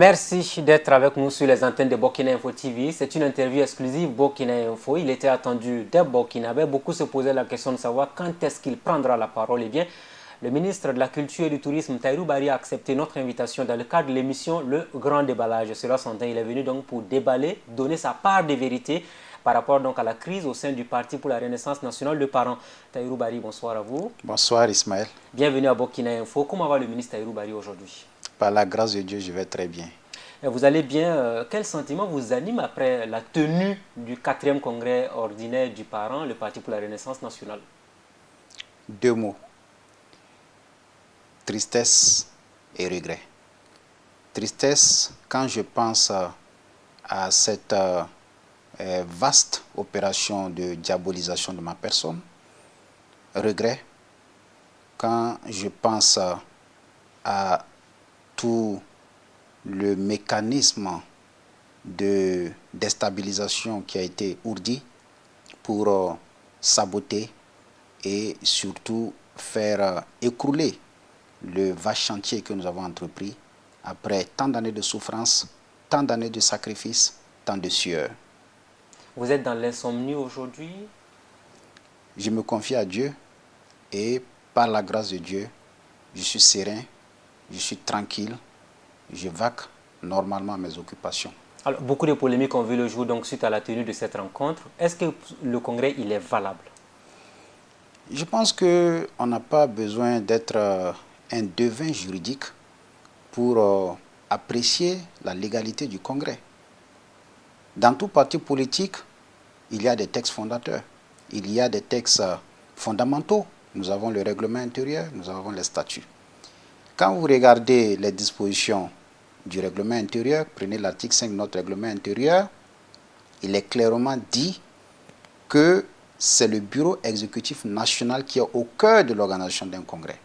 Merci d'être avec nous sur les antennes de Burkina Info TV. C'est une interview exclusive Burkina Info. Il était attendu des Burkinabés. Beaucoup se posaient la question de savoir quand est-ce qu'il prendra la parole. Eh bien, le ministre de la Culture et du Tourisme, Tahirou Barry, a accepté notre invitation dans le cadre de l'émission Le Grand Déballage. Cela s'entend, il est venu donc pour déballer, donner sa part de vérité par rapport donc à la crise au sein du Parti pour la Renaissance nationale de Parents. Tahirou Barry, bonsoir à vous. Bonsoir Ismaël. Bienvenue à Burkina Info. Comment va le ministre Tahirou Barry aujourd'hui? Par la grâce de Dieu, je vais très bien. Vous allez bien. Quel sentiment vous anime après la tenue du 4e congrès ordinaire du Parent, le Parti pour la Renaissance nationale? Deux mots. Tristesse et regret. Tristesse quand je pense à cette vaste opération de diabolisation de ma personne. Regret quand je pense à tout le mécanisme de déstabilisation qui a été ourdi pour saboter et surtout faire écrouler le vaste chantier que nous avons entrepris après tant d'années de souffrance, tant d'années de sacrifices, tant de sueur. Vous êtes dans l'insomnie aujourd'hui? Je me confie à Dieu et par la grâce de Dieu, je suis serein, je suis tranquille, je vaque normalement mes occupations. Alors, beaucoup de polémiques ont vu le jour donc, suite à la tenue de cette rencontre. Est-ce que le congrès il est valable? Je pense qu'on n'a pas besoin d'être un devin juridique pour apprécier la légalité du congrès. Dans tout parti politique, il y a des textes fondateurs, il y a des textes fondamentaux. Nous avons le règlement intérieur, nous avons les statuts. Quand vous regardez les dispositions du règlement intérieur, prenez l'article 5 de notre règlement intérieur, il est clairement dit que c'est le bureau exécutif national qui est au cœur de l'organisation d'un congrès.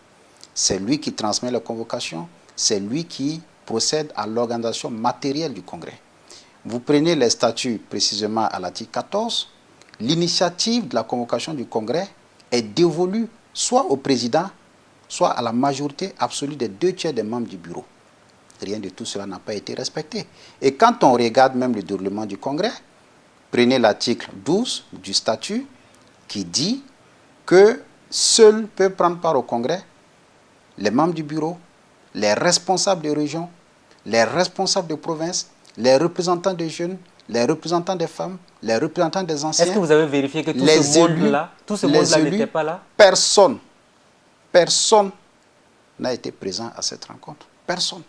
C'est lui qui transmet les convocations, c'est lui qui procède à l'organisation matérielle du congrès. Vous prenez les statuts précisément à l'article 14, l'initiative de la convocation du congrès est dévolue soit au président, soit à la majorité absolue des 2/3 des membres du bureau. Rien de tout cela n'a pas été respecté. Et quand on regarde même le déroulement du congrès, prenez l'article 12 du statut qui dit que seuls peuvent prendre part au congrès les membres du bureau, les responsables de région, les responsables de province, les représentants des jeunes, les représentants des femmes, les représentants des anciens. Est-ce que vous avez vérifié que tout ce monde-là n'était pas là? Personne n'a été présent à cette rencontre. Personne.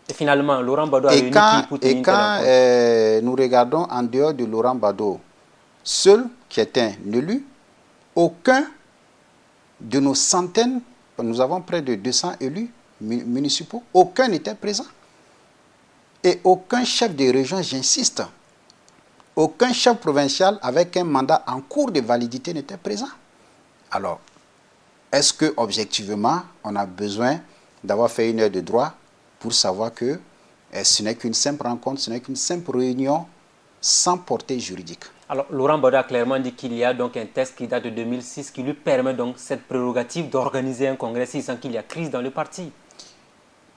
Et finalement, Laurent Gbagbo a réuni qui pour tenir une telle rencontre? Nous regardons en dehors de Laurent Gbagbo, seul qui est un élu, aucun de nos centaines, nous avons près de 200 élus municipaux, aucun n'était présent. Et aucun chef de région, j'insiste, aucun chef provincial avec un mandat en cours de validité n'était présent. Alors, est-ce que objectivement, on a besoin d'avoir fait une heure de droit pour savoir que ce n'est qu'une simple rencontre, ce n'est qu'une simple réunion sans portée juridique? Alors, Laurent Gbagbo a clairement dit qu'il y a donc un texte qui date de 2006 qui lui permet donc cette prérogative d'organiser un congrès sans qu'il y ait crise dans le parti.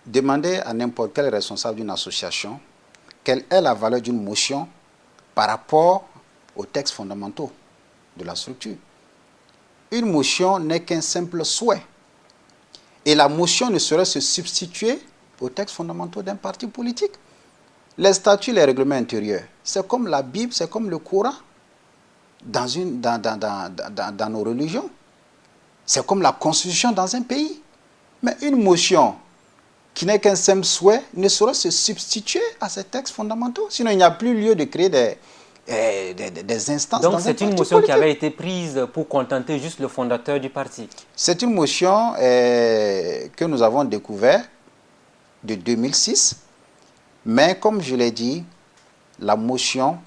Demandez à n'importe quel responsable d'une association quelle est la valeur d'une motion par rapport aux textes fondamentaux de la structure. Une motion n'est qu'un simple souhait. Et la motion ne saurait se substituer aux textes fondamentaux d'un parti politique. Les statuts, les règlements intérieurs, c'est comme la Bible, c'est comme le Coran dans nos religions. C'est comme la constitution dans un pays. Mais une motion qui n'est qu'un simple souhait ne saurait se substituer à ces textes fondamentaux. Sinon, il n'y a plus lieu de créer des instances. Donc c'est une motion qui avait été prise pour contenter juste le fondateur du parti. C'est une motion que nous avons découverte de 2006. Mais comme je l'ai dit, la motion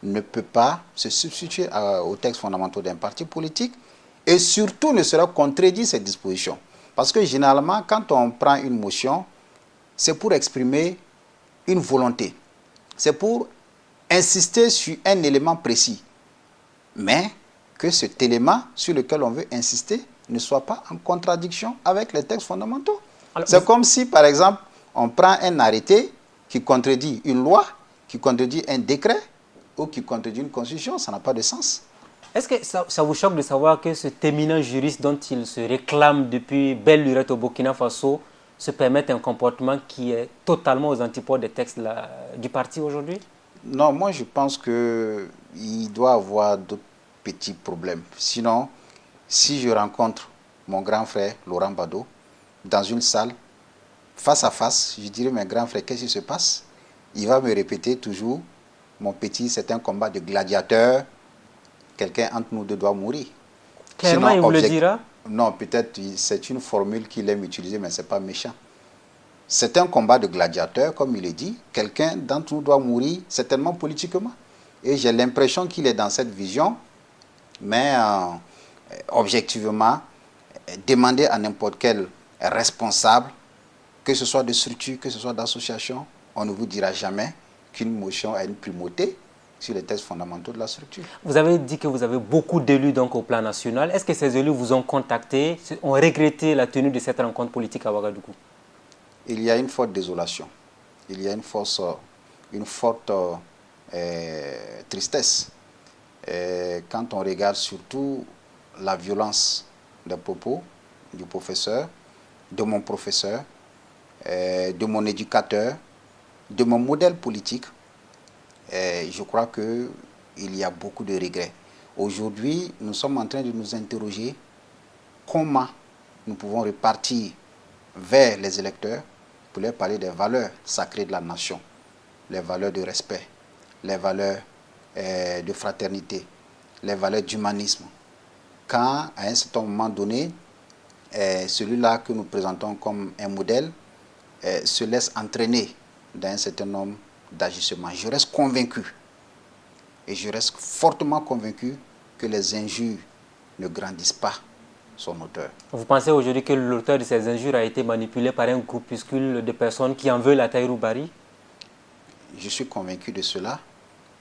ne peut pas se substituer aux textes fondamentaux d'un parti politique et surtout ne saurait contredire ces dispositions. Parce que généralement, quand on prend une motion, c'est pour exprimer une volonté. C'est pour insister sur un élément précis. Mais que cet élément sur lequel on veut insister ne soit pas en contradiction avec les textes fondamentaux. C'est comme si, par exemple, on prend un arrêté qui contredit une loi, qui contredit un décret ou qui contredit une constitution. Ça n'a pas de sens. Est-ce que ça vous choque de savoir que cet éminent juriste dont il se réclame depuis belle lurette au Burkina Faso se permet un comportement qui est totalement aux antipodes des textes du parti aujourd'hui? Non, moi je pense qu'il doit avoir d'autres petits problèmes. Sinon, si je rencontre mon grand frère Laurent Gbaddo dans une salle, face à face, je dirais, mais grand frère, qu'est-ce qui se passe? Il va me répéter toujours, mon petit, c'est un combat de gladiateurs, quelqu'un entre nous deux doit mourir. Clairement, Sinon, il vous le dira? Non, peut-être c'est une formule qu'il aime utiliser, mais ce n'est pas méchant. C'est un combat de gladiateurs, comme il est dit. Quelqu'un d'entre nous doit mourir, certainement politiquement. Et j'ai l'impression qu'il est dans cette vision, mais objectivement, demander à n'importe quel responsable, que ce soit de structure, que ce soit d'association, on ne vous dira jamais qu'une motion a une primauté sur les textes fondamentaux de la structure. Vous avez dit que vous avez beaucoup d'élus donc au plan national. Est-ce que ces élus vous ont contacté, ont regretté la tenue de cette rencontre politique à Ouagadougou? Il y a une forte désolation, il y a une forte tristesse. Quand on regarde surtout la violence des propos du professeur, de mon professeur, de mon éducateur, de mon modèle politique, je crois qu'il y a beaucoup de regrets. Aujourd'hui, nous sommes en train de nous interroger comment nous pouvons repartir vers les électeurs pour leur parler des valeurs sacrées de la nation, les valeurs de respect, les valeurs de fraternité, les valeurs d'humanisme. Quand, à un certain moment donné, celui-là que nous présentons comme un modèle se laisse entraîner dans un certain nombre d'agissements. Je reste convaincu, et je reste fortement convaincu que les injures ne grandissent pas son auteur. Vous pensez aujourd'hui que l'auteur de ces injures a été manipulé par un groupuscule de personnes qui en veulent à Tahirou Barry? Je suis convaincu de cela.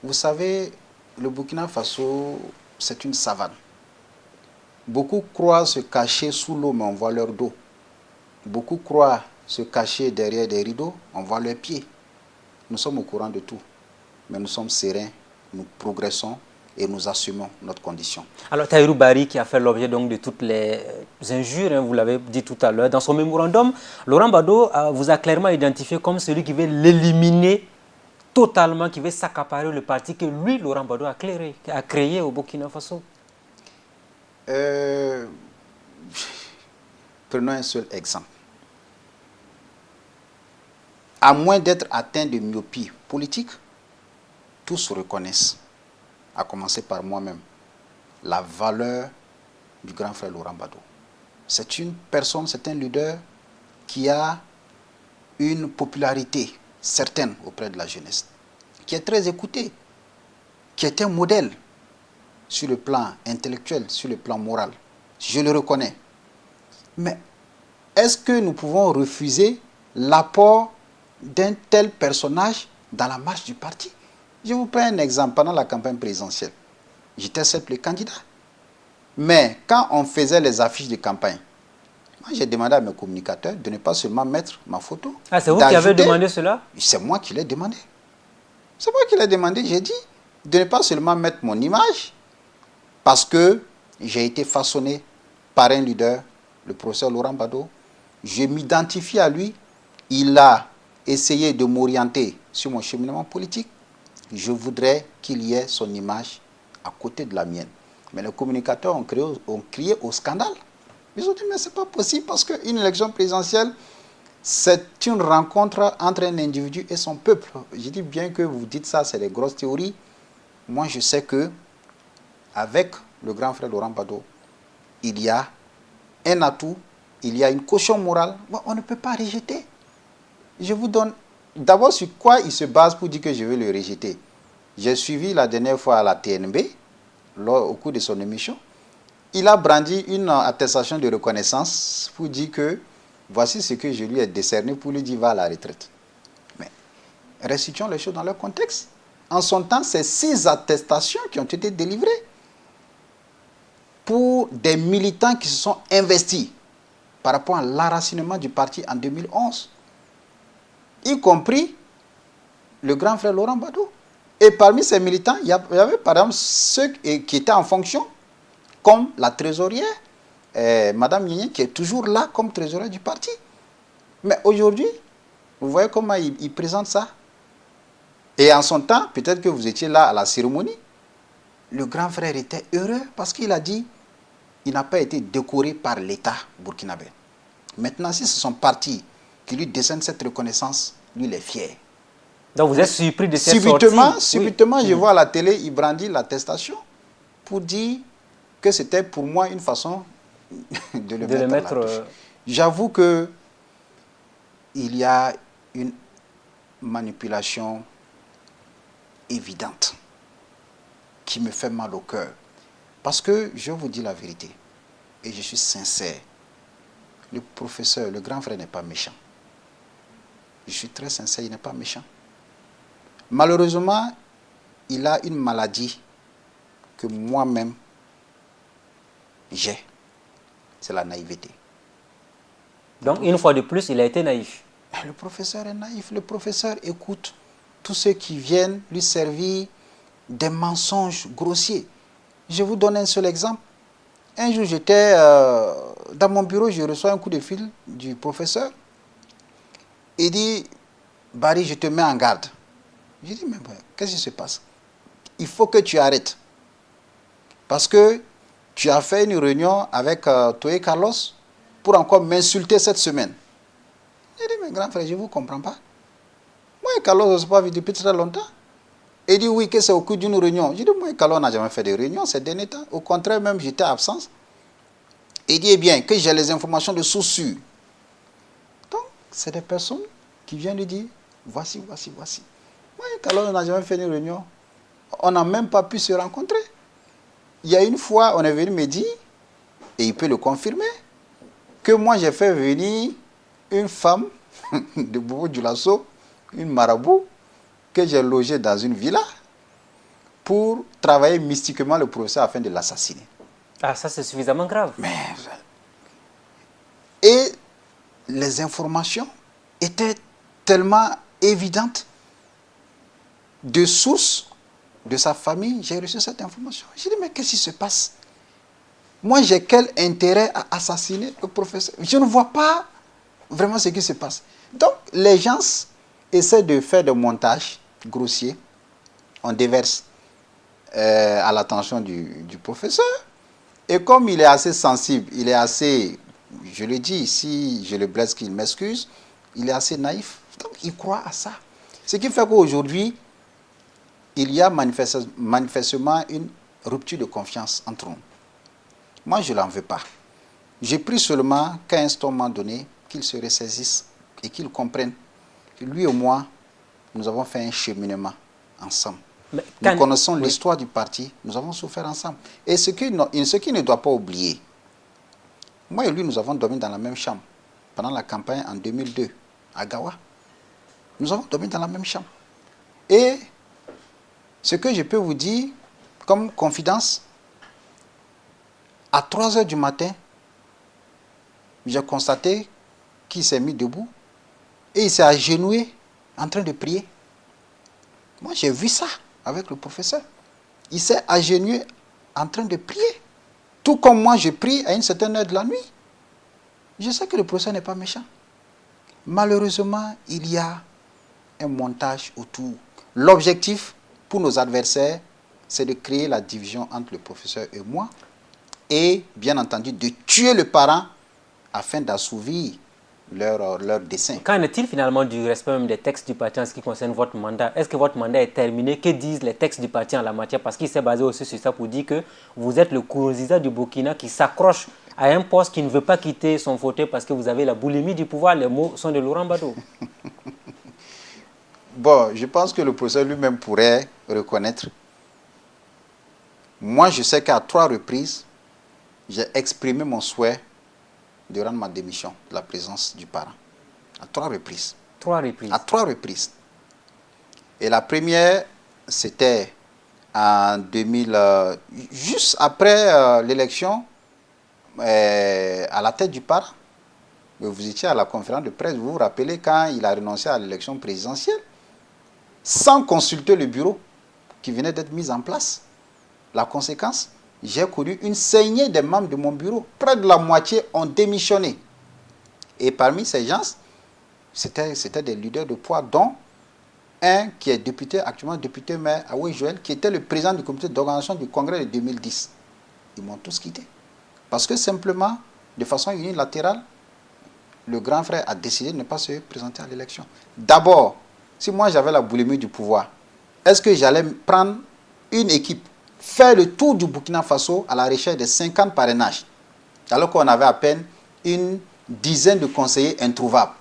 Vous savez, le Burkina Faso, c'est une savane. Beaucoup croient se cacher sous l'eau, mais on voit leur dos. Beaucoup croient se cacher derrière des rideaux, on voit leurs pieds. Nous sommes au courant de tout, mais nous sommes sereins, nous progressons et nous assumons notre condition. Alors Tahirou Barry, qui a fait l'objet donc de toutes les injures, hein, vous l'avez dit tout à l'heure, dans son mémorandum, Laurent Gbaddo vous a clairement identifié comme celui qui veut l'éliminer totalement, qui veut s'accaparer le parti que lui, Laurent Gbaddo, a créé au Burkina Faso. Prenons un seul exemple. À moins d'être atteint de myopie politique, tous reconnaissent, à commencer par moi-même, la valeur du grand frère Laurent Gbaddo. C'est une personne, c'est un leader qui a une popularité certaine auprès de la jeunesse, qui est très écouté, qui est un modèle sur le plan intellectuel, sur le plan moral. Je le reconnais. Mais est-ce que nous pouvons refuser l'apport d'un tel personnage dans la marche du parti? Je vous prends un exemple. Pendant la campagne présidentielle, j'étais simple candidat. Mais quand on faisait les affiches de campagne, moi j'ai demandé à mes communicateurs de ne pas seulement mettre ma photo. Ah, c'est vous qui avez demandé cela? C'est moi qui l'ai demandé. C'est moi qui l'ai demandé. J'ai dit de ne pas seulement mettre mon image, parce que j'ai été façonné par un leader, le professeur Laurent Gbaddo. Je m'identifie à lui. Il a essayé de m'orienter sur mon cheminement politique. Je voudrais qu'il y ait son image à côté de la mienne. Mais les communicateurs ont crié au scandale. Ils ont dit, mais ce n'est pas possible parce qu'une élection présidentielle, c'est une rencontre entre un individu et son peuple. Je dis bien que vous dites ça, c'est des grosses théories. Moi, je sais que avec le grand frère Laurent Gbaddo, il y a un atout, il y a une caution morale. Bon, on ne peut pas rejeter. Je vous donne d'abord sur quoi il se base pour dire que je vais le rejeter. J'ai suivi la dernière fois à la TNB, au cours de son émission. Il a brandi une attestation de reconnaissance pour dire que voici ce que je lui ai décerné pour lui dire va à la retraite. Mais restituons les choses dans leur contexte. En son temps, c'est 6 attestations qui ont été délivrées pour des militants qui se sont investis par rapport à l'enracinement du parti en 2011. Y compris le grand frère Laurent Gbadou. Et parmi ces militants, il y avait par exemple ceux qui étaient en fonction, comme la trésorière, Madame Yéné, qui est toujours là comme trésorière du parti. Mais aujourd'hui, vous voyez comment il présente ça. Et en son temps, peut-être que vous étiez là à la cérémonie, le grand frère était heureux parce qu'il a dit il n'a pas été décoré par l'État burkinabé. Maintenant, si c'est son parti qui lui décerne cette reconnaissance, lui, il est fier. Donc vous êtes surpris de cette Subitement, oui. je vois à la télé, il brandit l'attestation pour dire que c'était pour moi une façon de le mettre. J'avoue que il y a une manipulation évidente qui me fait mal au cœur. Parce que je vous dis la vérité, et je suis sincère, le professeur, le grand frère n'est pas méchant. Je suis très sincère, il n'est pas méchant. Malheureusement, il a une maladie que moi-même j'ai. C'est la naïveté. Donc, une fois de plus, il a été naïf. Le professeur est naïf. Le professeur écoute tous ceux qui viennent lui servir des mensonges grossiers. Je vous donne un seul exemple. Un jour, j'étais dans mon bureau, je reçois un coup de fil du professeur. Il dit, Barry, je te mets en garde. Je dis, mais qu'est-ce qui se passe? Il faut que tu arrêtes. Parce que tu as fait une réunion avec Toye Carlos pour encore m'insulter cette semaine. Je dis, mais grand frère, je ne vous comprends pas. Moi et Carlos, on ne s'est pas vu depuis très longtemps. Il dit, oui, que c'est au cours d'une réunion. Je dis, moi et Carlos, n'a jamais fait de réunion ces derniers temps. Au contraire, même, j'étais absent. Il dit, eh bien, que j'ai les informations de sources sûres. Donc, c'est des personnes qui viennent lui dire, voici. Moi et Carlos, on n'a jamais fait une réunion. On n'a même pas pu se rencontrer. Il y a une fois, on est venu me dire, et il peut le confirmer, que moi j'ai fait venir une femme de Bobo Dioulasso, une marabout, que j'ai logée dans une villa pour travailler mystiquement le professeur afin de l'assassiner. Ah, ça c'est suffisamment grave. Et les informations étaient tellement évidentes de sources de sa famille. J'ai reçu cette information. J'ai dit, mais qu'est-ce qui se passe? Moi, j'ai quel intérêt à assassiner le professeur? Je ne vois pas vraiment ce qui se passe. Donc, les gens essaient de faire des montages grossiers. On déverse à l'attention du professeur. Et comme il est assez sensible, il est assez, je le dis, si je le blesse, qu'il m'excuse, il est assez naïf. Donc, il croit à ça. Ce qui fait qu'aujourd'hui, il y a manifestement une rupture de confiance entre nous. Moi, je ne l'en veux pas. J'ai pris seulement qu'à un moment donné, qu'il se ressaisisse et qu'il comprenne que lui et moi, nous avons fait un cheminement ensemble. Nous connaissons l'histoire du parti, nous avons souffert ensemble. Et ce qu'il ne doit pas oublier, moi et lui, nous avons dormi dans la même chambre pendant la campagne en 2002, à Gawa. Nous avons dormi dans la même chambre. Et ce que je peux vous dire, comme confidence, à 3 heures du matin, j'ai constaté qu'il s'est mis debout et il s'est agenouillé en train de prier. Moi, j'ai vu ça avec le professeur. Il s'est agenouillé en train de prier. Tout comme moi, je prie à une certaine heure de la nuit. Je sais que le professeur n'est pas méchant. Malheureusement, il y a un montage autour. L'objectif pour nos adversaires, c'est de créer la division entre le professeur et moi et, bien entendu, de tuer le parent afin d'assouvir leur dessein. Qu'en est-il finalement du respect même des textes du parti en ce qui concerne votre mandat? Est-ce que votre mandat est terminé? Que disent les textes du parti en la matière? Parce qu'il s'est basé aussi sur ça pour dire que vous êtes le Kourouziza du Burkina qui s'accroche à un poste qui ne veut pas quitter son fauteuil parce que vous avez la boulimie du pouvoir. Les mots sont de Laurent Gbadou. Bon, je pense que le professeur lui-même pourrait reconnaître. Moi, je sais qu'à 3 reprises, j'ai exprimé mon souhait de rendre ma démission de la présence du parent. À 3 reprises. 3 reprises. À 3 reprises. Et la première, c'était en 2000, juste après l'élection, à la tête du parent. Vous étiez à la conférence de presse, vous vous rappelez quand il a renoncé à l'élection présidentielle. sans consulter le bureau qui venait d'être mis en place. La conséquence, j'ai connu une saignée des membres de mon bureau. Près de la moitié ont démissionné. Et parmi ces gens, c'était des leaders de poids, dont un qui est député, actuellement député maire, Aoué Joël, qui était le président du comité d'organisation du congrès de 2010. Ils m'ont tous quitté. Parce que simplement, de façon unilatérale, le grand frère a décidé de ne pas se présenter à l'élection. D'abord, si moi j'avais la boulimie du pouvoir, est-ce que j'allais prendre une équipe, faire le tour du Burkina Faso à la recherche de 50 parrainages, alors qu'on avait à peine une dizaine de conseillers introuvables?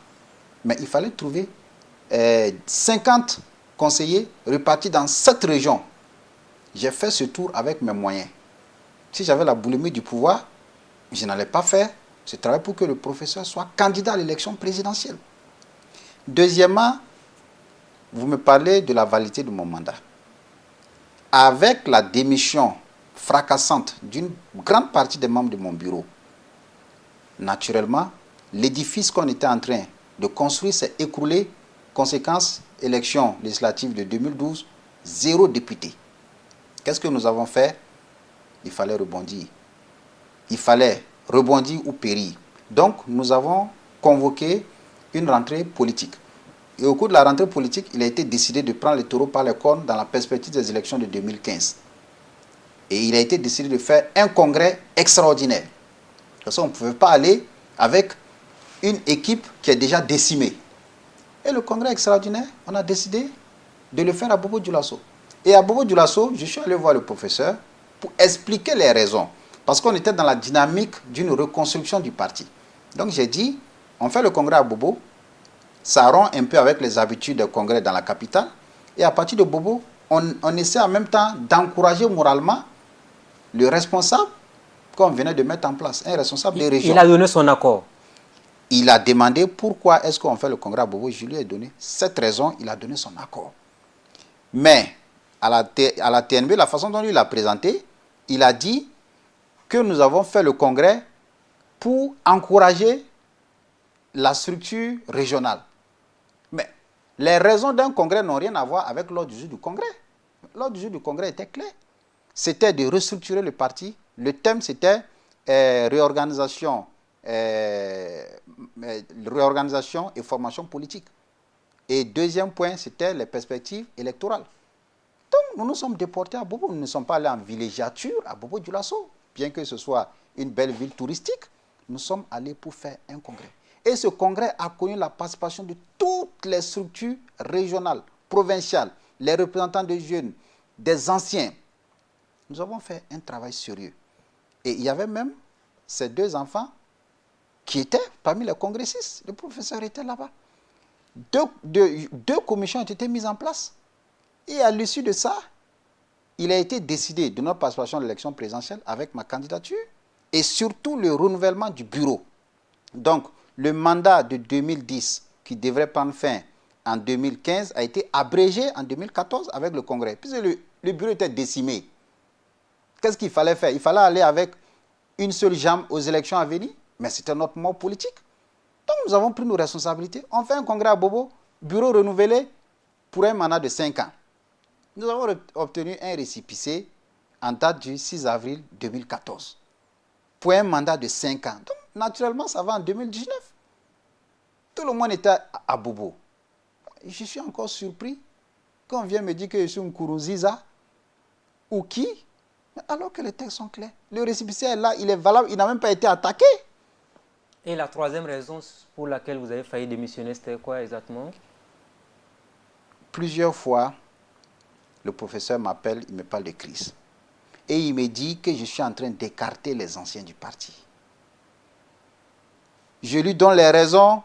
Mais il fallait trouver 50 conseillers répartis dans 7 régions. J'ai fait ce tour avec mes moyens. Si j'avais la boulimie du pouvoir, je n'allais pas faire ce travail pour que le professeur soit candidat à l'élection présidentielle. Deuxièmement, vous me parlez de la validité de mon mandat. Avec la démission fracassante d'une grande partie des membres de mon bureau, naturellement, l'édifice qu'on était en train de construire s'est écroulé. Conséquence, élection législative de 2012, 0 député. Qu'est-ce que nous avons fait? Il fallait rebondir. Il fallait rebondir ou périr. Donc, nous avons convoqué une rentrée politique. Et au cours de la rentrée politique, il a été décidé de prendre les taureaux par les cornes dans la perspective des élections de 2015. Et il a été décidé de faire un congrès extraordinaire. Parce qu'on ne pouvait pas aller avec une équipe qui est déjà décimée. Et le congrès extraordinaire, on a décidé de le faire à Bobo Dioulasso. Et à Bobo Dioulasso, je suis allé voir le professeur pour expliquer les raisons. Parce qu'on était dans la dynamique d'une reconstruction du parti. Donc j'ai dit, on fait le congrès à Bobo, ça rompt un peu avec les habitudes des congrès dans la capitale. Et à partir de Bobo, on essaie en même temps d'encourager moralement le responsable qu'on venait de mettre en place, un responsable des régions. Il a donné son accord. Il a demandé pourquoi est-ce qu'on fait le congrès à Bobo. Je lui ai donné cette raison, il a donné son accord. Mais à la TNB, la façon dont il l'a présenté, il a dit que nous avons fait le congrès pour encourager la structure régionale. Mais les raisons d'un congrès n'ont rien à voir avec l'ordre du jour du congrès. L'ordre du jour du congrès était clair. C'était de restructurer le parti. Le thème, c'était réorganisation et formation politique. Et deuxième point, c'était les perspectives électorales. Donc, nous nous sommes déportés à Bobo. Nous ne sommes pas allés en villégiature à Bobo Dioulasso. Bien que ce soit une belle ville touristique, nous sommes allés pour faire un congrès. Et ce congrès a connu la participation de toutes les structures régionales, provinciales, les représentants des jeunes, des anciens. Nous avons fait un travail sérieux. Et il y avait même ces 2 enfants qui étaient parmi les congressistes. Le professeur était là-bas. Deux commissions ont été mises en place. Et à l'issue de ça, il a été décidé de notre participation à l'élection présidentielle avec ma candidature et surtout le renouvellement du bureau. Donc, le mandat de 2010 qui devrait prendre fin en 2015 a été abrégé en 2014 avec le congrès. Puisque le bureau était décimé. Qu'est-ce qu'il fallait faire? Il fallait aller avec une seule jambe aux élections à venir, mais c'était notre mort politique. Donc nous avons pris nos responsabilités. On fait un congrès à Bobo, bureau renouvelé pour un mandat de 5 ans. Nous avons obtenu un récépissé en date du 6 avril 2014 pour un mandat de 5 ans. Donc naturellement, ça va en 2019. Tout le monde était à Bobo. Je suis encore surpris quand on vient me dire que je suis un Kourouziza ou qui, alors que les textes sont clairs. Le récépissé est là, il est valable, il n'a même pas été attaqué. Et la troisième raison pour laquelle vous avez failli démissionner, c'était quoi exactement? Plusieurs fois, le professeur m'appelle, il me parle de crise. Et il me dit que je suis en train d'écarter les anciens du parti. Je lui donne les raisons.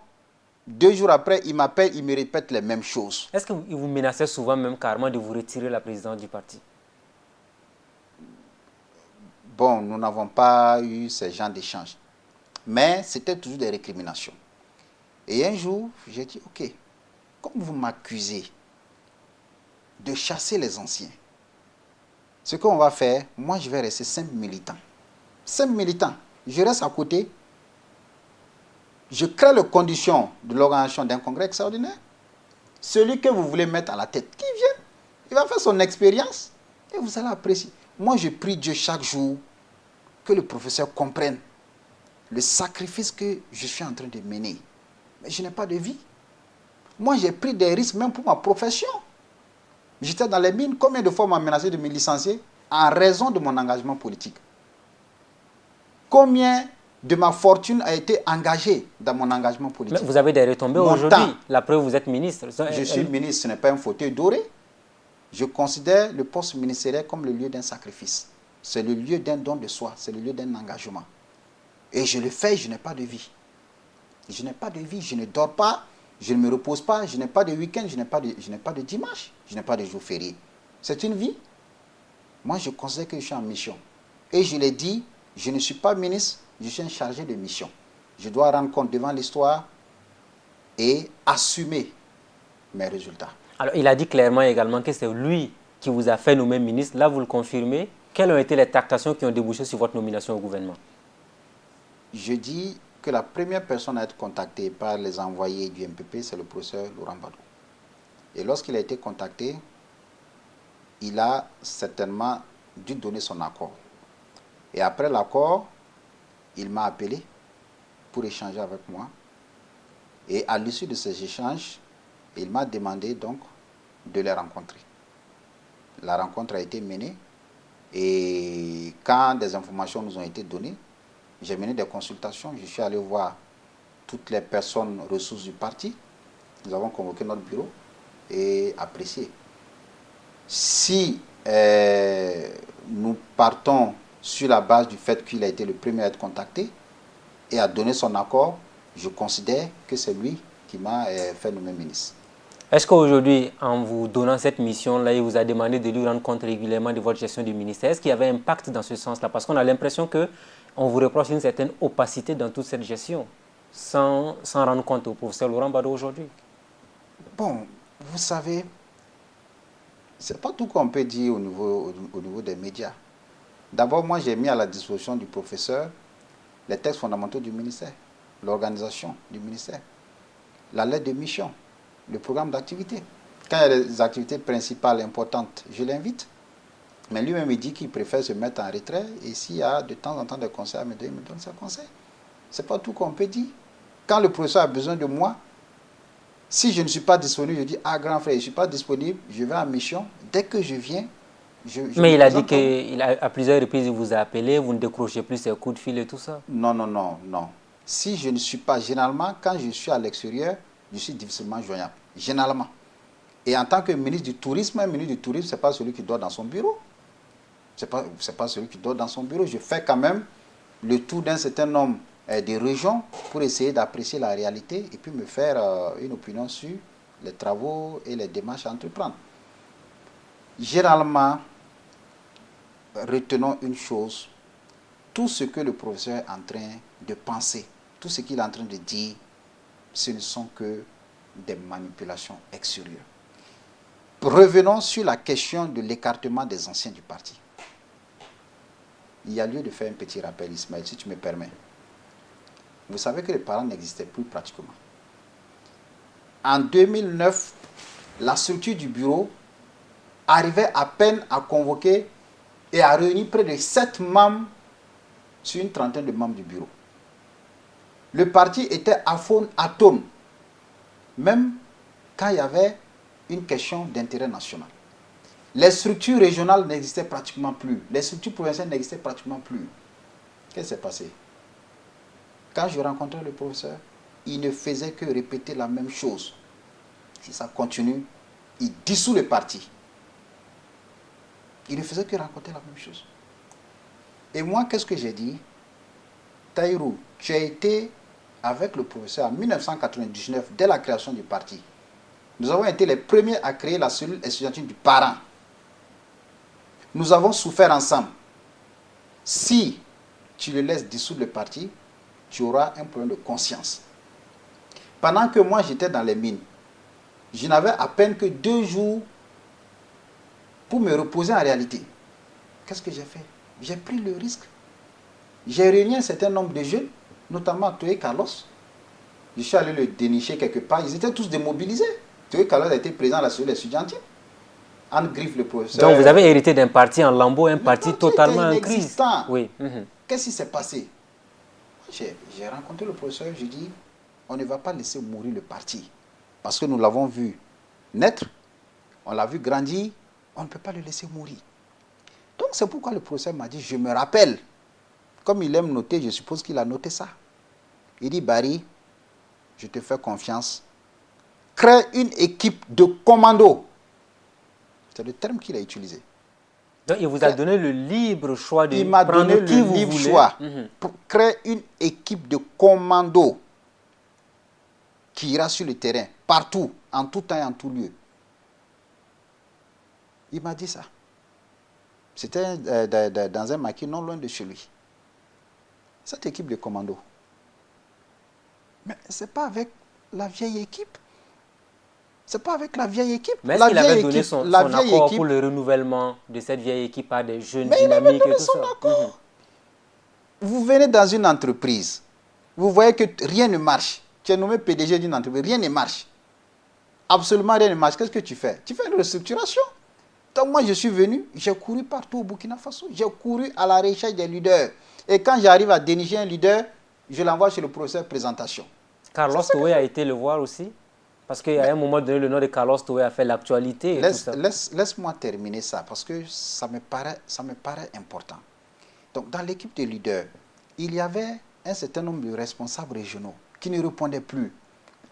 2 jours après, il m'appelle, il me répète les mêmes choses. Est-ce qu'il vous menaçait souvent même carrément de vous retirer la présidence du parti? Bon, nous n'avons pas eu ce genre d'échange. Mais c'était toujours des récriminations. Et un jour, j'ai dit, ok, comme vous m'accusez de chasser les anciens, ce qu'on va faire, moi je vais rester simple militant. Simple militant, je reste à côté, je crée les conditions de l'organisation d'un congrès extraordinaire Celui que vous voulez mettre à la tête, qui vient, il va faire son expérience et vous allez apprécier. Moi, je prie Dieu chaque jour que le professeur comprenne le sacrifice que je suis en train de mener. Mais je n'ai pas de vie. Moi, j'ai pris des risques même pour ma profession. J'étais dans les mines. Combien de fois on m'a menacé de me licencier en raison de mon engagement politique? Combien de ma fortune a été engagée dans mon engagement politique? Mais vous avez des retombées aujourd'hui. La preuve, vous êtes ministre. Je suis ministre, ce n'est pas un fauteuil doré. Je considère le poste ministériel comme le lieu d'un sacrifice. C'est le lieu d'un don de soi, c'est le lieu d'un engagement. Et je le fais, je n'ai pas de vie. Je n'ai pas de vie, je ne dors pas, je ne me repose pas, je n'ai pas de week-end, je n'ai pas de dimanche, je n'ai pas de jour férié. C'est une vie. Moi, je considère que je suis en mission. Et je l'ai dit, je ne suis pas ministre, je suis un chargé de mission. Je dois rendre compte devant l'histoire et assumer mes résultats. Alors, il a dit clairement également que c'est lui qui vous a fait nommer ministre. Là, vous le confirmez. Quelles ont été les tractations qui ont débouché sur votre nomination au gouvernement? Je dis que la première personne à être contactée par les envoyés du MPP, c'est le professeur Laurent Badou. Et lorsqu'il a été contacté, il a certainement dû donner son accord. Et après l'accord, il m'a appelé pour échanger avec moi. Et à l'issue de ces échanges, il m'a demandé donc de les rencontrer. La rencontre a été menée et quand des informations nous ont été données, j'ai mené des consultations, je suis allé voir toutes les personnes ressources du parti. Nous avons convoqué notre bureau et apprécié. Si nous partons sur la base du fait qu'il a été le premier à être contacté et à donner son accord, je considère que c'est lui qui m'a fait nommer ministre. Est-ce qu'aujourd'hui, en vous donnant cette mission-là, il vous a demandé de lui rendre compte régulièrement de votre gestion du ministère? Est-ce qu'il y avait un impact dans ce sens-là? Parce qu'on a l'impression qu'on vous reproche une certaine opacité dans toute cette gestion, sans rendre compte au professeur Laurent Badou aujourd'hui. Bon, vous savez, ce n'est pas tout qu'on peut dire au niveau des médias. D'abord, moi, j'ai mis à la disposition du professeur les textes fondamentaux du ministère, l'organisation du ministère, la lettre de mission, le programme d'activité. Quand il y a des activités principales importantes, je l'invite. Mais lui-même, il dit qu'il préfère se mettre en retrait et s'il y a de temps en temps des conseils à me donner, il me donne ses conseils. Ce n'est pas tout qu'on peut dire. Quand le professeur a besoin de moi, si je ne suis pas disponible, je dis, ah grand frère, je ne suis pas disponible, je vais en mission. Dès que je viens, mais il a dit qu'à plusieurs reprises, il vous a appelé, vous ne décrochez plus ses coups de fil et tout ça. Non. Si je ne suis pas, généralement, quand je suis à l'extérieur, je suis difficilement joignable. Généralement. Et en tant que ministre du Tourisme, un ministre du Tourisme, ce n'est pas celui qui dort dans son bureau. Ce n'est pas celui qui dort dans son bureau. Je fais quand même le tour d'un certain nombre de régions pour essayer d'apprécier la réalité et puis me faire une opinion sur les travaux et les démarches à entreprendre. Généralement, retenons une chose, tout ce que le professeur est en train de penser, tout ce qu'il est en train de dire, ce ne sont que des manipulations extérieures. Revenons sur la question de l'écartement des anciens du parti. Il y a lieu de faire un petit rappel, Ismaël, si tu me permets. Vous savez que les parents n'existaient plus pratiquement. En 2009, la structure du bureau arrivait à peine à convoquer et à réunir près de 7 membres sur une trentaine de membres du bureau. Le parti était aphone atone, même quand il y avait une question d'intérêt national. Les structures régionales n'existaient pratiquement plus. Les structures provinciales n'existaient pratiquement plus. Qu'est-ce qui s'est passé? Quand je rencontrais le professeur, il ne faisait que répéter la même chose. Si ça continue, il dissout le parti. Il ne faisait que raconter la même chose. Et moi, qu'est-ce que j'ai dit? Taïrou, tu as été avec le professeur en 1999, dès la création du parti. Nous avons été les premiers à créer la cellule estudiantine du parent. Nous avons souffert ensemble. Si tu le laisses dissoudre le parti, tu auras un problème de conscience. Pendant que moi j'étais dans les mines, je n'avais à peine que 2 jours pour me reposer en réalité. Qu'est-ce que j'ai fait? J'ai pris le risque. J'ai réuni un certain nombre de jeunes, notamment Toé Carlos. Je suis allé le dénicher quelque part. Ils étaient tous démobilisés. Théo Kalos a été président de la cellule estudiantine. Anne Griffe, le professeur. Donc vous avez hérité d'un parti en lambeaux, un parti totalement en crise. Inexistant. Oui. Qu'est-ce qui s'est passé? J'ai rencontré le professeur, j'ai dit, on ne va pas laisser mourir le parti. Parce que nous l'avons vu naître, on l'a vu grandir, on ne peut pas le laisser mourir. Donc c'est pourquoi le professeur m'a dit, je me rappelle, comme il aime noter, je suppose qu'il a noté ça. Il dit, Barry, je te fais confiance, crée une équipe de commando. C'est le terme qu'il a utilisé. Donc il vous a donné le libre choix de il m'a donné prendre qui le vous libre voulez. choix pour créer une équipe de commando qui ira sur le terrain, partout, en tout temps et en tout lieu. Il m'a dit ça. C'était dans un maquis non loin de chez lui. Cette équipe de commando. Mais ce n'est pas avec la vieille équipe. C'est pas avec la vieille équipe. Mais est-ce qu'il avait donné son accord pour le renouvellement de cette vieille équipe à des jeunes dynamiques et tout ça? Vous venez dans une entreprise, vous voyez que rien ne marche. Tu es nommé PDG d'une entreprise, rien ne marche. Absolument rien ne marche. Qu'est-ce que tu fais? Tu fais une restructuration. Donc moi, je suis venu, j'ai couru partout au Burkina Faso. J'ai couru à la recherche des leaders. Et quand j'arrive à dénicher un leader, je l'envoie chez le professeur présentation. Carlos Toé a été le voir aussi? Parce qu'à un moment donné, le nom de Carlos Toé a fait l'actualité. Laisse-moi terminer ça, parce que ça me paraît important. Donc, dans l'équipe de leaders, il y avait un certain nombre de responsables régionaux qui ne répondaient plus.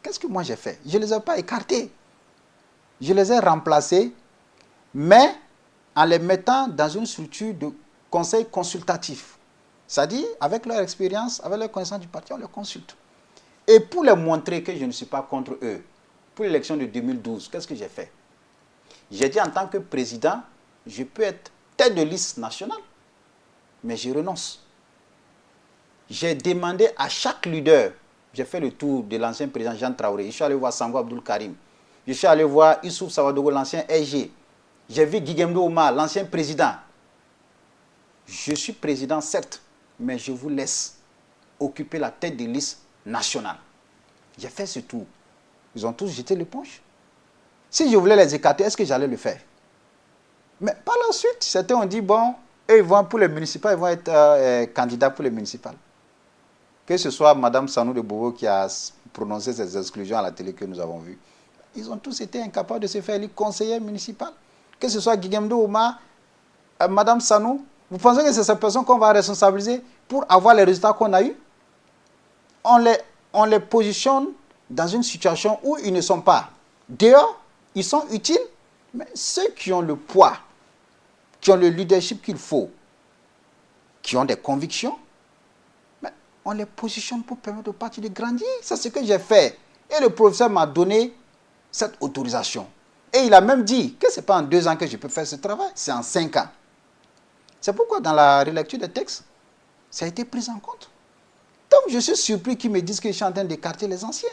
Qu'est-ce que moi j'ai fait? Je ne les ai pas écartés. Je les ai remplacés, mais en les mettant dans une structure de conseil consultatif. C'est-à-dire, avec leur expérience, avec leur connaissance du parti, on les consulte. Et pour leur montrer que je ne suis pas contre eux, pour l'élection de 2012, qu'est-ce que j'ai fait? J'ai dit en tant que président, je peux être tête de liste nationale, mais je renonce. J'ai demandé à chaque leader, j'ai fait le tour de l'ancien président Jean Traoré, je suis allé voir Sango Abdoul Karim, je suis allé voir Issouf Sawadogo, l'ancien RG, j'ai vu Guigemdo Omar, l'ancien président. Je suis président, certes, mais je vous laisse occuper la tête de liste nationale. J'ai fait ce tour. Ils ont tous jeté l'éponge. Si je voulais les écarter, est-ce que j'allais le faire? Mais par la suite, certains ont dit, bon, eux, ils vont pour les municipales, ils vont être candidats pour les municipales. Que ce soit Mme Sanou de Bobo qui a prononcé ces exclusions à la télé que nous avons vues. Ils ont tous été incapables de se faire élire conseiller municipal. Que ce soit Guigemdo Omar, Mme Sanou, vous pensez que c'est ces personnes qu'on va responsabiliser pour avoir les résultats qu'on a eus? On les positionne dans une situation où ils ne sont pas dehors, ils sont utiles, mais ceux qui ont le poids, qui ont le leadership qu'il faut, qui ont des convictions, mais on les positionne pour permettre au parti de grandir. C'est ce que j'ai fait. Et le professeur m'a donné cette autorisation. Et il a même dit que ce n'est pas en 2 ans que je peux faire ce travail, c'est en 5 ans. C'est pourquoi dans la relecture des textes, ça a été pris en compte. Donc je suis surpris qu'ils me disent que je suis en train d'écarter les anciens.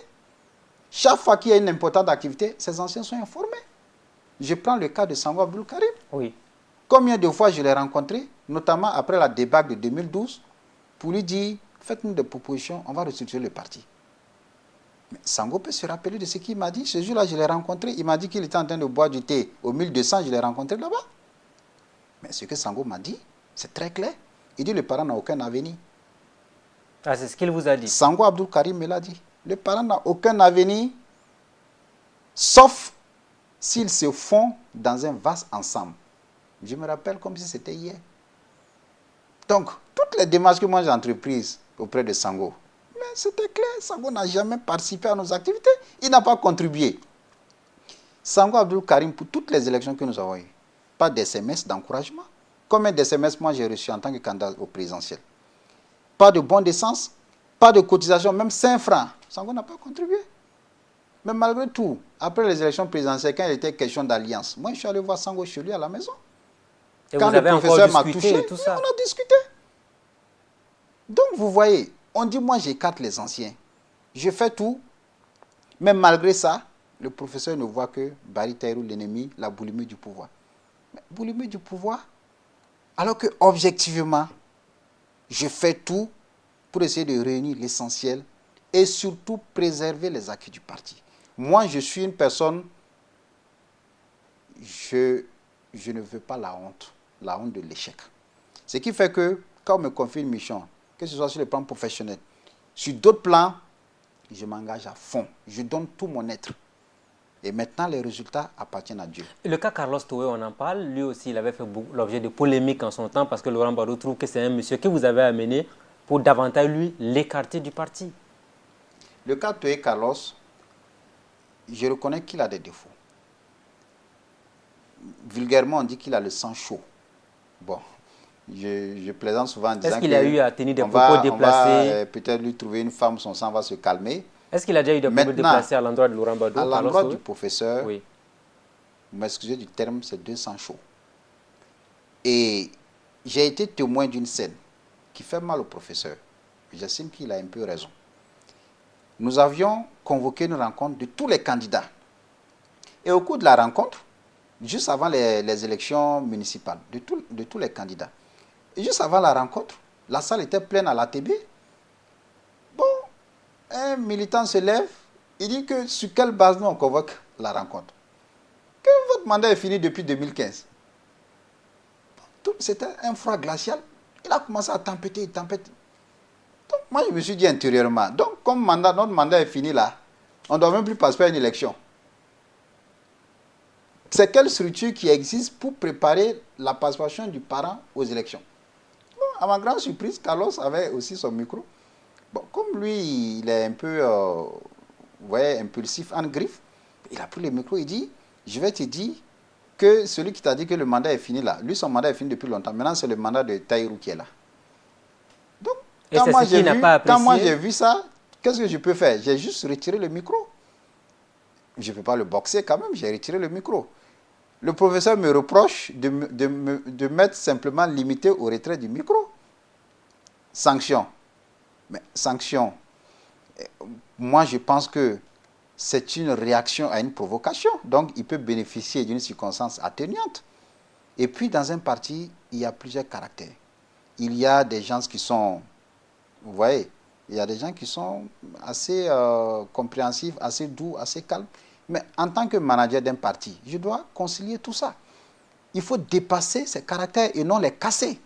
Chaque fois qu'il y a une importante activité, ces anciens sont informés. Je prends le cas de Sango Abdoul Karim. Oui. Combien de fois je l'ai rencontré, notamment après la débâcle de 2012, pour lui dire, faites-nous des propositions, on va restructurer le parti. Mais Sango peut se rappeler de ce qu'il m'a dit. Ce jour-là, je l'ai rencontré, il m'a dit qu'il était en train de boire du thé au 1200, je l'ai rencontré là-bas. Mais ce que Sango m'a dit, c'est très clair. Il dit, le parent n'a aucun avenir. Ah, c'est ce qu'il vous a dit. Sango Abdoul Karim me l'a dit. Le parent n'a aucun avenir, sauf s'ils se font dans un vaste ensemble. Je me rappelle comme si c'était hier. Donc, toutes les démarches que moi j'ai entreprises auprès de Sango, mais c'était clair, Sango n'a jamais participé à nos activités, il n'a pas contribué. Sango Abdoul Karim, pour toutes les élections que nous avons eues, pas d'SMS d'encouragement. Combien d'SMS moi j'ai reçu en tant que candidat au présidentiel? Pas de bon d'essence, pas de cotisation, même 5 francs. Sango n'a pas contribué. Mais malgré tout, après les élections présidentielles, quand il était question d'alliance, moi je suis allé voir Sango chez lui à la maison. Et quand vous avez le professeur m'a touché, et tout ça. on a discuté. Donc vous voyez, on dit moi j'écarte les anciens. Je fais tout, mais malgré ça, le professeur ne voit que Barry Taïrou, l'ennemi, la boulimie du pouvoir. Mais boulimie du pouvoir, alors que objectivement, je fais tout pour essayer de réunir l'essentiel et surtout préserver les acquis du parti. Moi, je suis une personne je ne veux pas la honte de l'échec. Ce qui fait que, quand on me confie une mission, que ce soit sur le plan professionnel, sur d'autres plans, je m'engage à fond. Je donne tout mon être. Et maintenant, les résultats appartiennent à Dieu. Et le cas Carlos Toé, on en parle. Lui aussi, il avait fait l'objet de polémiques en son temps parce que Laurent Gbagbo trouve que c'est un monsieur que vous avez amené pour davantage, lui, l'écarter du parti. Le cas Toé Carlos, je reconnais qu'il a des défauts. Vulgairement, on dit qu'il a le sang chaud. Bon, je plaisante souvent en disant est-ce qu'il a eu à tenir des propos déplacés? On va peut-être lui trouver une femme, son sang va se calmer. Est-ce qu'il a déjà eu des propos déplacés à l'endroit de Laurent Gbagbo? À l'endroit du professeur, oui. Vous m'excusez du terme, c'est 200 chauds. Et j'ai été témoin d'une scène qui fait mal au professeur. J'estime qu'il a un peu raison. Nous avions convoqué une rencontre de tous les candidats. Et au cours de la rencontre, juste avant les élections municipales, de tous les candidats, et juste avant la rencontre, la salle était pleine à l'ATB. Bon, un militant se lève, il dit que sur quelle base nous on convoque la rencontre? Que votre mandat est fini depuis 2015. C'était un froid glacial. Il a commencé à tempêter. Donc moi je me suis dit intérieurement, donc comme notre mandat est fini là, on ne doit même plus passer à une élection. C'est quelle structure qui existe pour préparer la participation du parent aux élections? Bon, à ma grande surprise, Carlos avait aussi son micro. Bon, comme lui, il est un peu impulsif, en griffe, il a pris le micro, il dit, je vais te dire que celui qui t'a dit que le mandat est fini là, lui son mandat est fini depuis longtemps. Maintenant c'est le mandat de Taïrou qui est là. Donc, quand moi j'ai vu ça, qu'est-ce que je peux faire? J'ai juste retiré le micro. Je ne peux pas le boxer quand même, j'ai retiré le micro. Le professeur me reproche de m'être simplement limité au retrait du micro. Sanction. Mais sanction, moi je pense que c'est une réaction à une provocation. Donc, il peut bénéficier d'une circonstance atténuante. Et puis, dans un parti, il y a plusieurs caractères. Il y a des gens qui sont, vous voyez, il y a des gens qui sont assez compréhensifs, assez doux, assez calmes. Mais en tant que manager d'un parti, je dois concilier tout ça. Il faut dépasser ces caractères et non les casser.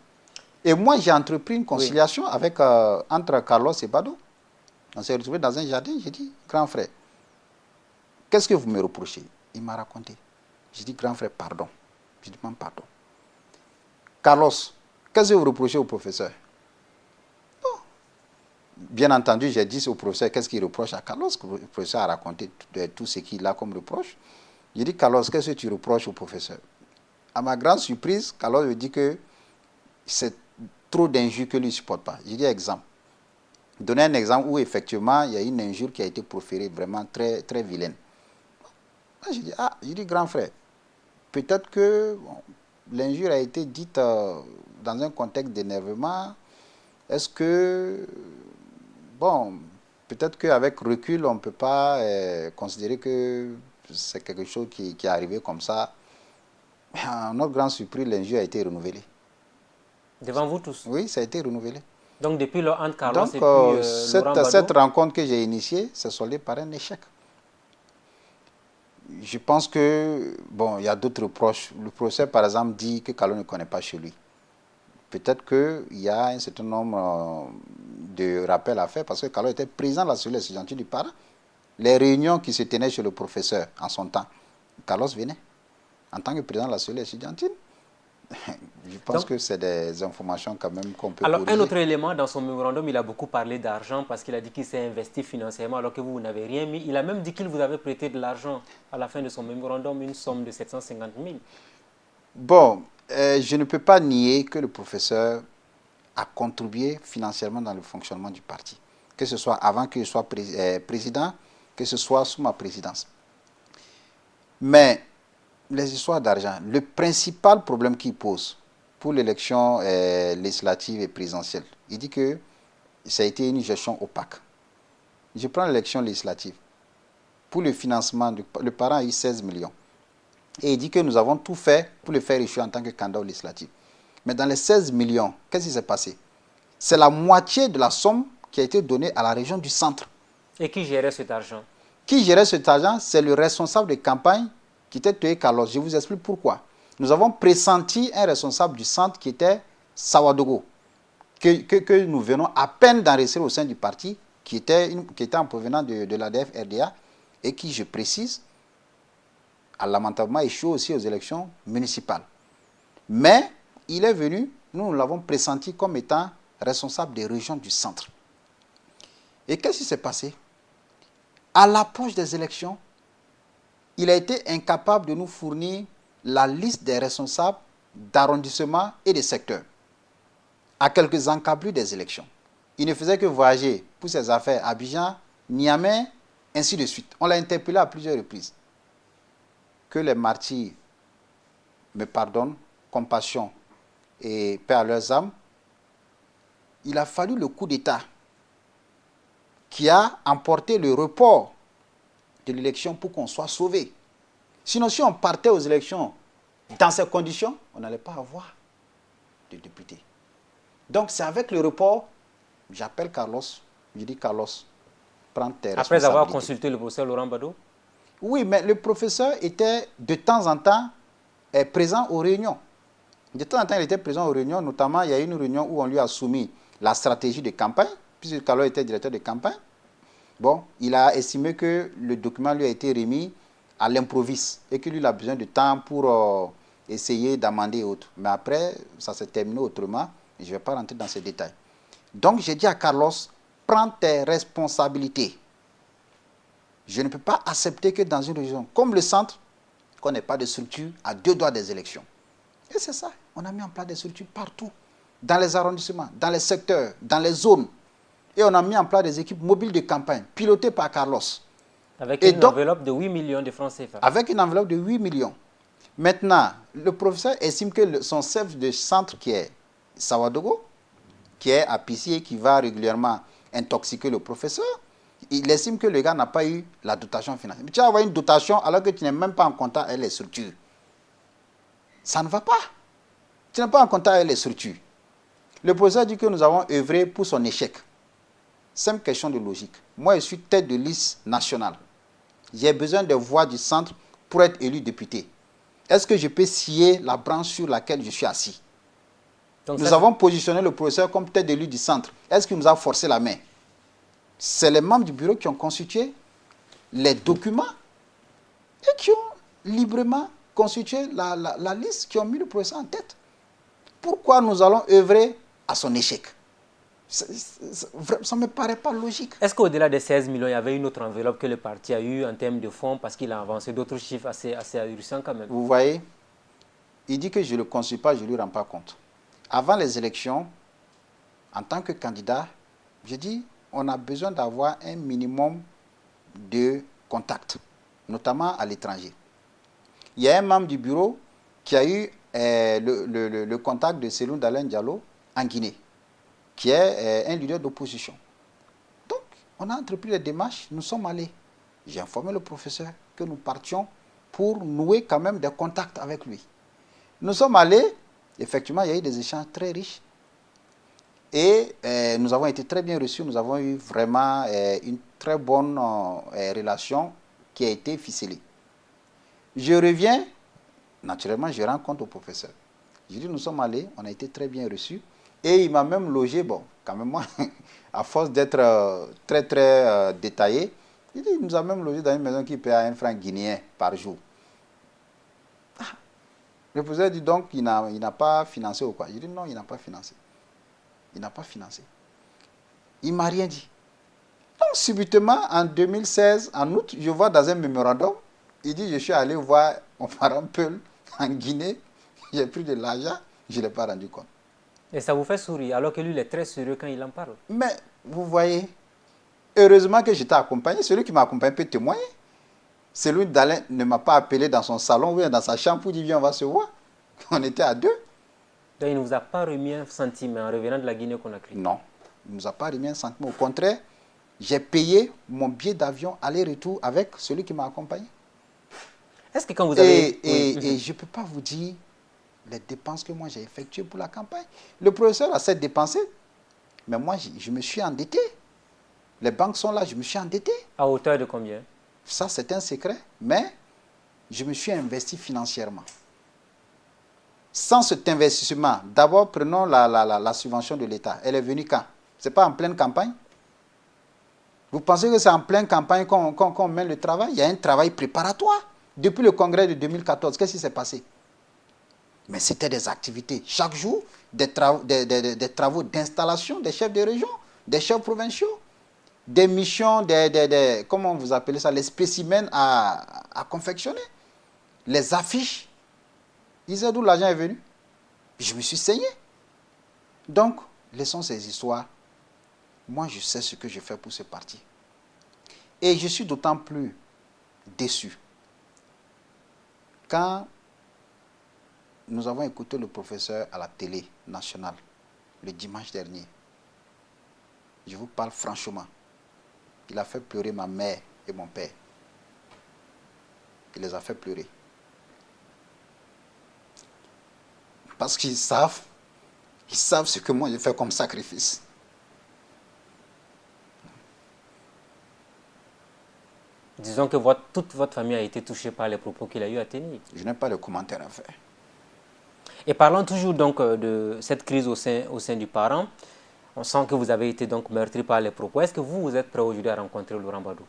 Et moi, j'ai entrepris une conciliation entre Carlos et Bado. On s'est retrouvés dans un jardin, j'ai dit, grand frère, qu'est-ce que vous me reprochez? Il m'a raconté. J'ai dit, grand frère, pardon. Je demande pardon. Carlos, qu'est-ce que vous reprochez au professeur? Bon. Bien entendu, j'ai dit au professeur, qu'est-ce qu'il reproche à Carlos? Le professeur a raconté tout ce qu'il a comme reproche. J'ai dit, Carlos, qu'est-ce que tu reproches au professeur? À ma grande surprise, Carlos me dit que c'est trop d'injures que lui ne supporte pas. J'ai dit, exemple. Donner un exemple où effectivement, il y a une injure qui a été proférée vraiment très, très vilaine. J'ai dit, grand frère, peut-être que l'injure a été dite dans un contexte d'énervement. Est-ce que, peut-être qu'avec recul, on ne peut pas considérer que c'est quelque chose qui est arrivé comme ça. À notre grande surprise, l'injure a été renouvelée. Devant vous tous? Oui, ça a été renouvelé. Donc, depuis le entre Carlos et puis Laurent Gbagbo, cette rencontre que j'ai initiée, c'est soldée par un échec. Je pense que, il y a d'autres reproches. Le professeur, par exemple, dit que Carlos ne connaît pas chez lui. Peut-être qu'il y a un certain nombre de rappels à faire parce que Carlos était président de la cellule estudiantine du parent. Les réunions qui se tenaient chez le professeur en son temps, Carlos venait en tant que président de la cellule estudiantine. Je pense que c'est des informations quand même qu'on peut corriger. Un autre élément, dans son mémorandum, il a beaucoup parlé d'argent parce qu'il a dit qu'il s'est investi financièrement alors que vous n'avez rien mis. Il a même dit qu'il vous avait prêté de l'argent à la fin de son mémorandum, une somme de 750 000. Bon, je ne peux pas nier que le professeur a contribué financièrement dans le fonctionnement du parti. Que ce soit avant que je sois président, que ce soit sous ma présidence. Mais les histoires d'argent, le principal problème qu'il pose pour l'élection législative et présidentielle, il dit que ça a été une gestion opaque. Je prends l'élection législative. Pour le financement, le parent a eu 16 millions. Et il dit que nous avons tout fait pour le faire échouer en tant que candidat au législatif. Mais dans les 16 millions, qu'est-ce qui s'est passé? C'est la moitié de la somme qui a été donnée à la région du centre. Et qui gérait cet argent? Qui gérait cet argent? C'est le responsable de campagne qui était Toye Carlos. Je vous explique pourquoi. Nous avons pressenti un responsable du centre qui était Sawadogo, que nous venons à peine d'enregistrer au sein du parti, qui était en provenance de l'ADF-RDA, et qui, je précise, a lamentablement échoué aussi aux élections municipales. Mais il est venu, nous l'avons pressenti comme étant responsable des régions du centre. Et qu'est-ce qui s'est passé? À l'approche des élections, il a été incapable de nous fournir la liste des responsables d'arrondissement et des secteurs, à quelques encablures des élections. Il ne faisait que voyager pour ses affaires à Abidjan, Niamey, ainsi de suite. On l'a interpellé à plusieurs reprises. Que les martyrs me pardonnent, compassion et paix à leurs âmes. Il a fallu le coup d'État qui a emporté le report de l'élection pour qu'on soit sauvé. Sinon, si on partait aux élections dans ces conditions, on n'allait pas avoir de députés. Donc, c'est avec le report, j'appelle Carlos, je dis Carlos, prends tes responsabilités. Après avoir consulté le professeur Laurent Badou? Oui, mais le professeur était de temps en temps présent aux réunions. De temps en temps, il était présent aux réunions. Notamment, il y a eu une réunion où on lui a soumis la stratégie de campagne, puisque Carlos était directeur de campagne. Bon, il a estimé que le document lui a été remis à l'improviste et que lui, il a besoin de temps pour essayer d'amender et autres. Mais après, ça s'est terminé autrement et je ne vais pas rentrer dans ces détails. Donc, j'ai dit à Carlos, prends tes responsabilités. Je ne peux pas accepter que dans une région comme le centre, qu'on n'ait pas de structure à 2 doigts des élections. Et c'est ça, on a mis en place des structures partout, dans les arrondissements, dans les secteurs, dans les zones. Et on a mis en place des équipes mobiles de campagne, pilotées par Carlos. Avec une enveloppe de 8 millions de francs CFA. Avec une enveloppe de 8 millions. Maintenant, le professeur estime que son chef de centre, qui est Sawadogo, qui est à Pissi et qui va régulièrement intoxiquer le professeur, il estime que le gars n'a pas eu la dotation financière. Mais tu vas avoir une dotation alors que tu n'es même pas en contact avec les structures. Ça ne va pas. Tu n'es pas en contact avec les structures. Le professeur dit que nous avons œuvré pour son échec. Simple question de logique. Moi, je suis tête de liste nationale. J'ai besoin des voix du centre pour être élu député. Est-ce que je peux scier la branche sur laquelle je suis assis? Donc, nous avons positionné le professeur comme tête d'élu du centre. Est-ce qu'il nous a forcé la main? C'est les membres du bureau qui ont constitué les documents et qui ont librement constitué la liste, qui ont mis le professeur en tête. Pourquoi nous allons œuvrer à son échec? Ça ne me paraît pas logique. Est-ce qu'au-delà des 16 millions, il y avait une autre enveloppe que le parti a eue en termes de fonds, parce qu'il a avancé d'autres chiffres assez ahurissants quand même? Vous voyez, il dit que je ne le consulte pas, je ne lui rends pas compte. Avant les élections, en tant que candidat, je dis on a besoin d'avoir un minimum de contacts, notamment à l'étranger. Il y a un membre du bureau qui a eu le contact de Seloun Dalen Diallo en Guinée, qui est un leader d'opposition. Donc, on a entrepris les démarches, nous sommes allés. J'ai informé le professeur que nous partions pour nouer quand même des contacts avec lui. Nous sommes allés, effectivement, il y a eu des échanges très riches. Et nous avons été très bien reçus, nous avons eu vraiment une très bonne relation qui a été ficelée. Je reviens, naturellement, je rencontre le professeur. Je dis, nous sommes allés, on a été très bien reçus. Et il m'a même logé, bon, quand même moi, à force d'être très détaillé, il dit, il nous a même logé dans une maison qui paie à 1 franc guinéen par jour. Ah. Le professeur dit donc, il n'a pas financé ou quoi? Je dis, non, il n'a pas financé. Il n'a pas financé. Il ne m'a rien dit. Donc, subitement, en 2016, en août, je vois dans un mémorandum, il dit, je suis allé voir mon parent Peul en Guinée, j'ai pris de l'argent, je ne l'ai pas rendu compte. Et ça vous fait sourire, alors que lui, il est très sérieux quand il en parle. Mais, vous voyez, heureusement que j'étais accompagné. Celui qui m'a accompagné peut témoigner. Celui d'Alain ne m'a pas appelé dans son salon ou dans sa chambre pour dire, viens, on va se voir. On était à 2. Donc, il ne vous a pas remis un centime en revenant de la Guinée-Conakry? Non, il ne nous a pas remis un centime. Au contraire, j'ai payé mon billet d'avion aller-retour avec celui qui m'a accompagné. Est-ce que quand vous avez... Et je ne peux pas vous dire les dépenses que moi j'ai effectuées pour la campagne. Le professeur a cette dépensé, mais moi je me suis endetté. Les banques sont là, je me suis endetté. À hauteur de combien? Ça, c'est un secret, mais je me suis investi financièrement. Sans cet investissement, d'abord prenons la subvention de l'État. Elle est venue quand? Ce n'est pas en pleine campagne? Vous pensez que c'est en pleine campagne qu'on mène le travail? Il y a un travail préparatoire. Depuis le congrès de 2014, qu'est-ce qui s'est passé? Mais c'était des activités. Chaque jour, des travaux d'installation des chefs de région, des chefs provinciaux, des missions, comment vous appelez ça, les spécimens à confectionner, les affiches. Ils disaient d'où l'argent est venu. Je me suis saigné. Donc, laissons ces histoires. Moi, je sais ce que je fais pour ce parti. Et je suis d'autant plus déçu quand nous avons écouté le professeur à la télé nationale le dimanche dernier. Je vous parle franchement. Il a fait pleurer ma mère et mon père. Il les a fait pleurer. Parce qu'ils savent ce que moi j'ai fait comme sacrifice. Disons que toute votre famille a été touchée par les propos qu'il a eu à tenir. Je n'ai pas de commentaire à faire. Et parlant toujours donc de cette crise au sein du parent, on sent que vous avez été donc meurtri par les propos. Est-ce que vous êtes prêt aujourd'hui à rencontrer Laurent Gbagbo?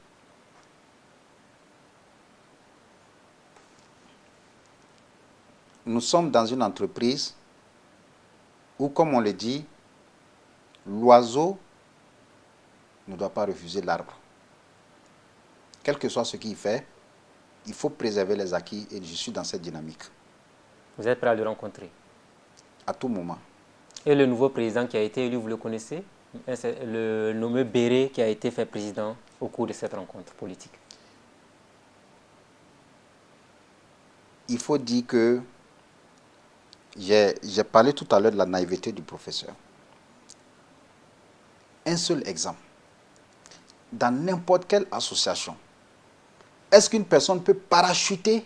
Nous sommes dans une entreprise où, comme on le dit, l'oiseau ne doit pas refuser l'arbre. Quel que soit ce qu'il fait, il faut préserver les acquis et je suis dans cette dynamique. Vous êtes prêt à le rencontrer? À tout moment. Et le nouveau président qui a été élu, vous le connaissez? C'est le nommé Béré qui a été fait président au cours de cette rencontre politique. Il faut dire que j'ai parlé tout à l'heure de la naïveté du professeur. Un seul exemple. Dans n'importe quelle association, est-ce qu'une personne peut parachuter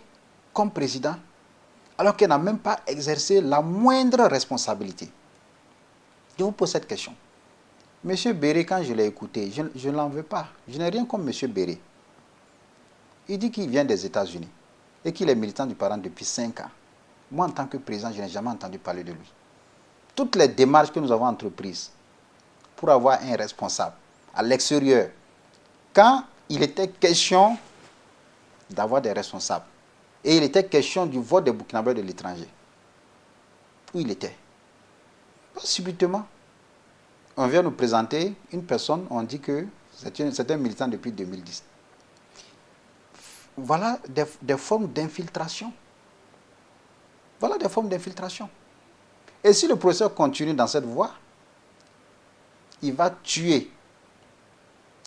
comme président alors qu'elle n'a même pas exercé la moindre responsabilité? Je vous pose cette question. Monsieur Béré, quand je l'ai écouté, je ne l'en veux pas. Je n'ai rien contre Monsieur Béré. Il dit qu'il vient des États-Unis et qu'il est militant du parent depuis 5 ans. Moi, en tant que président, je n'ai jamais entendu parler de lui. Toutes les démarches que nous avons entreprises pour avoir un responsable à l'extérieur, quand il était question d'avoir des responsables, et il était question du vote des Burkinabés de l'étranger, où il était? Subitement, on vient nous présenter une personne, on dit que c'est un militant depuis 2010. Voilà des formes d'infiltration. Voilà des formes d'infiltration. Et si le professeur continue dans cette voie, il va tuer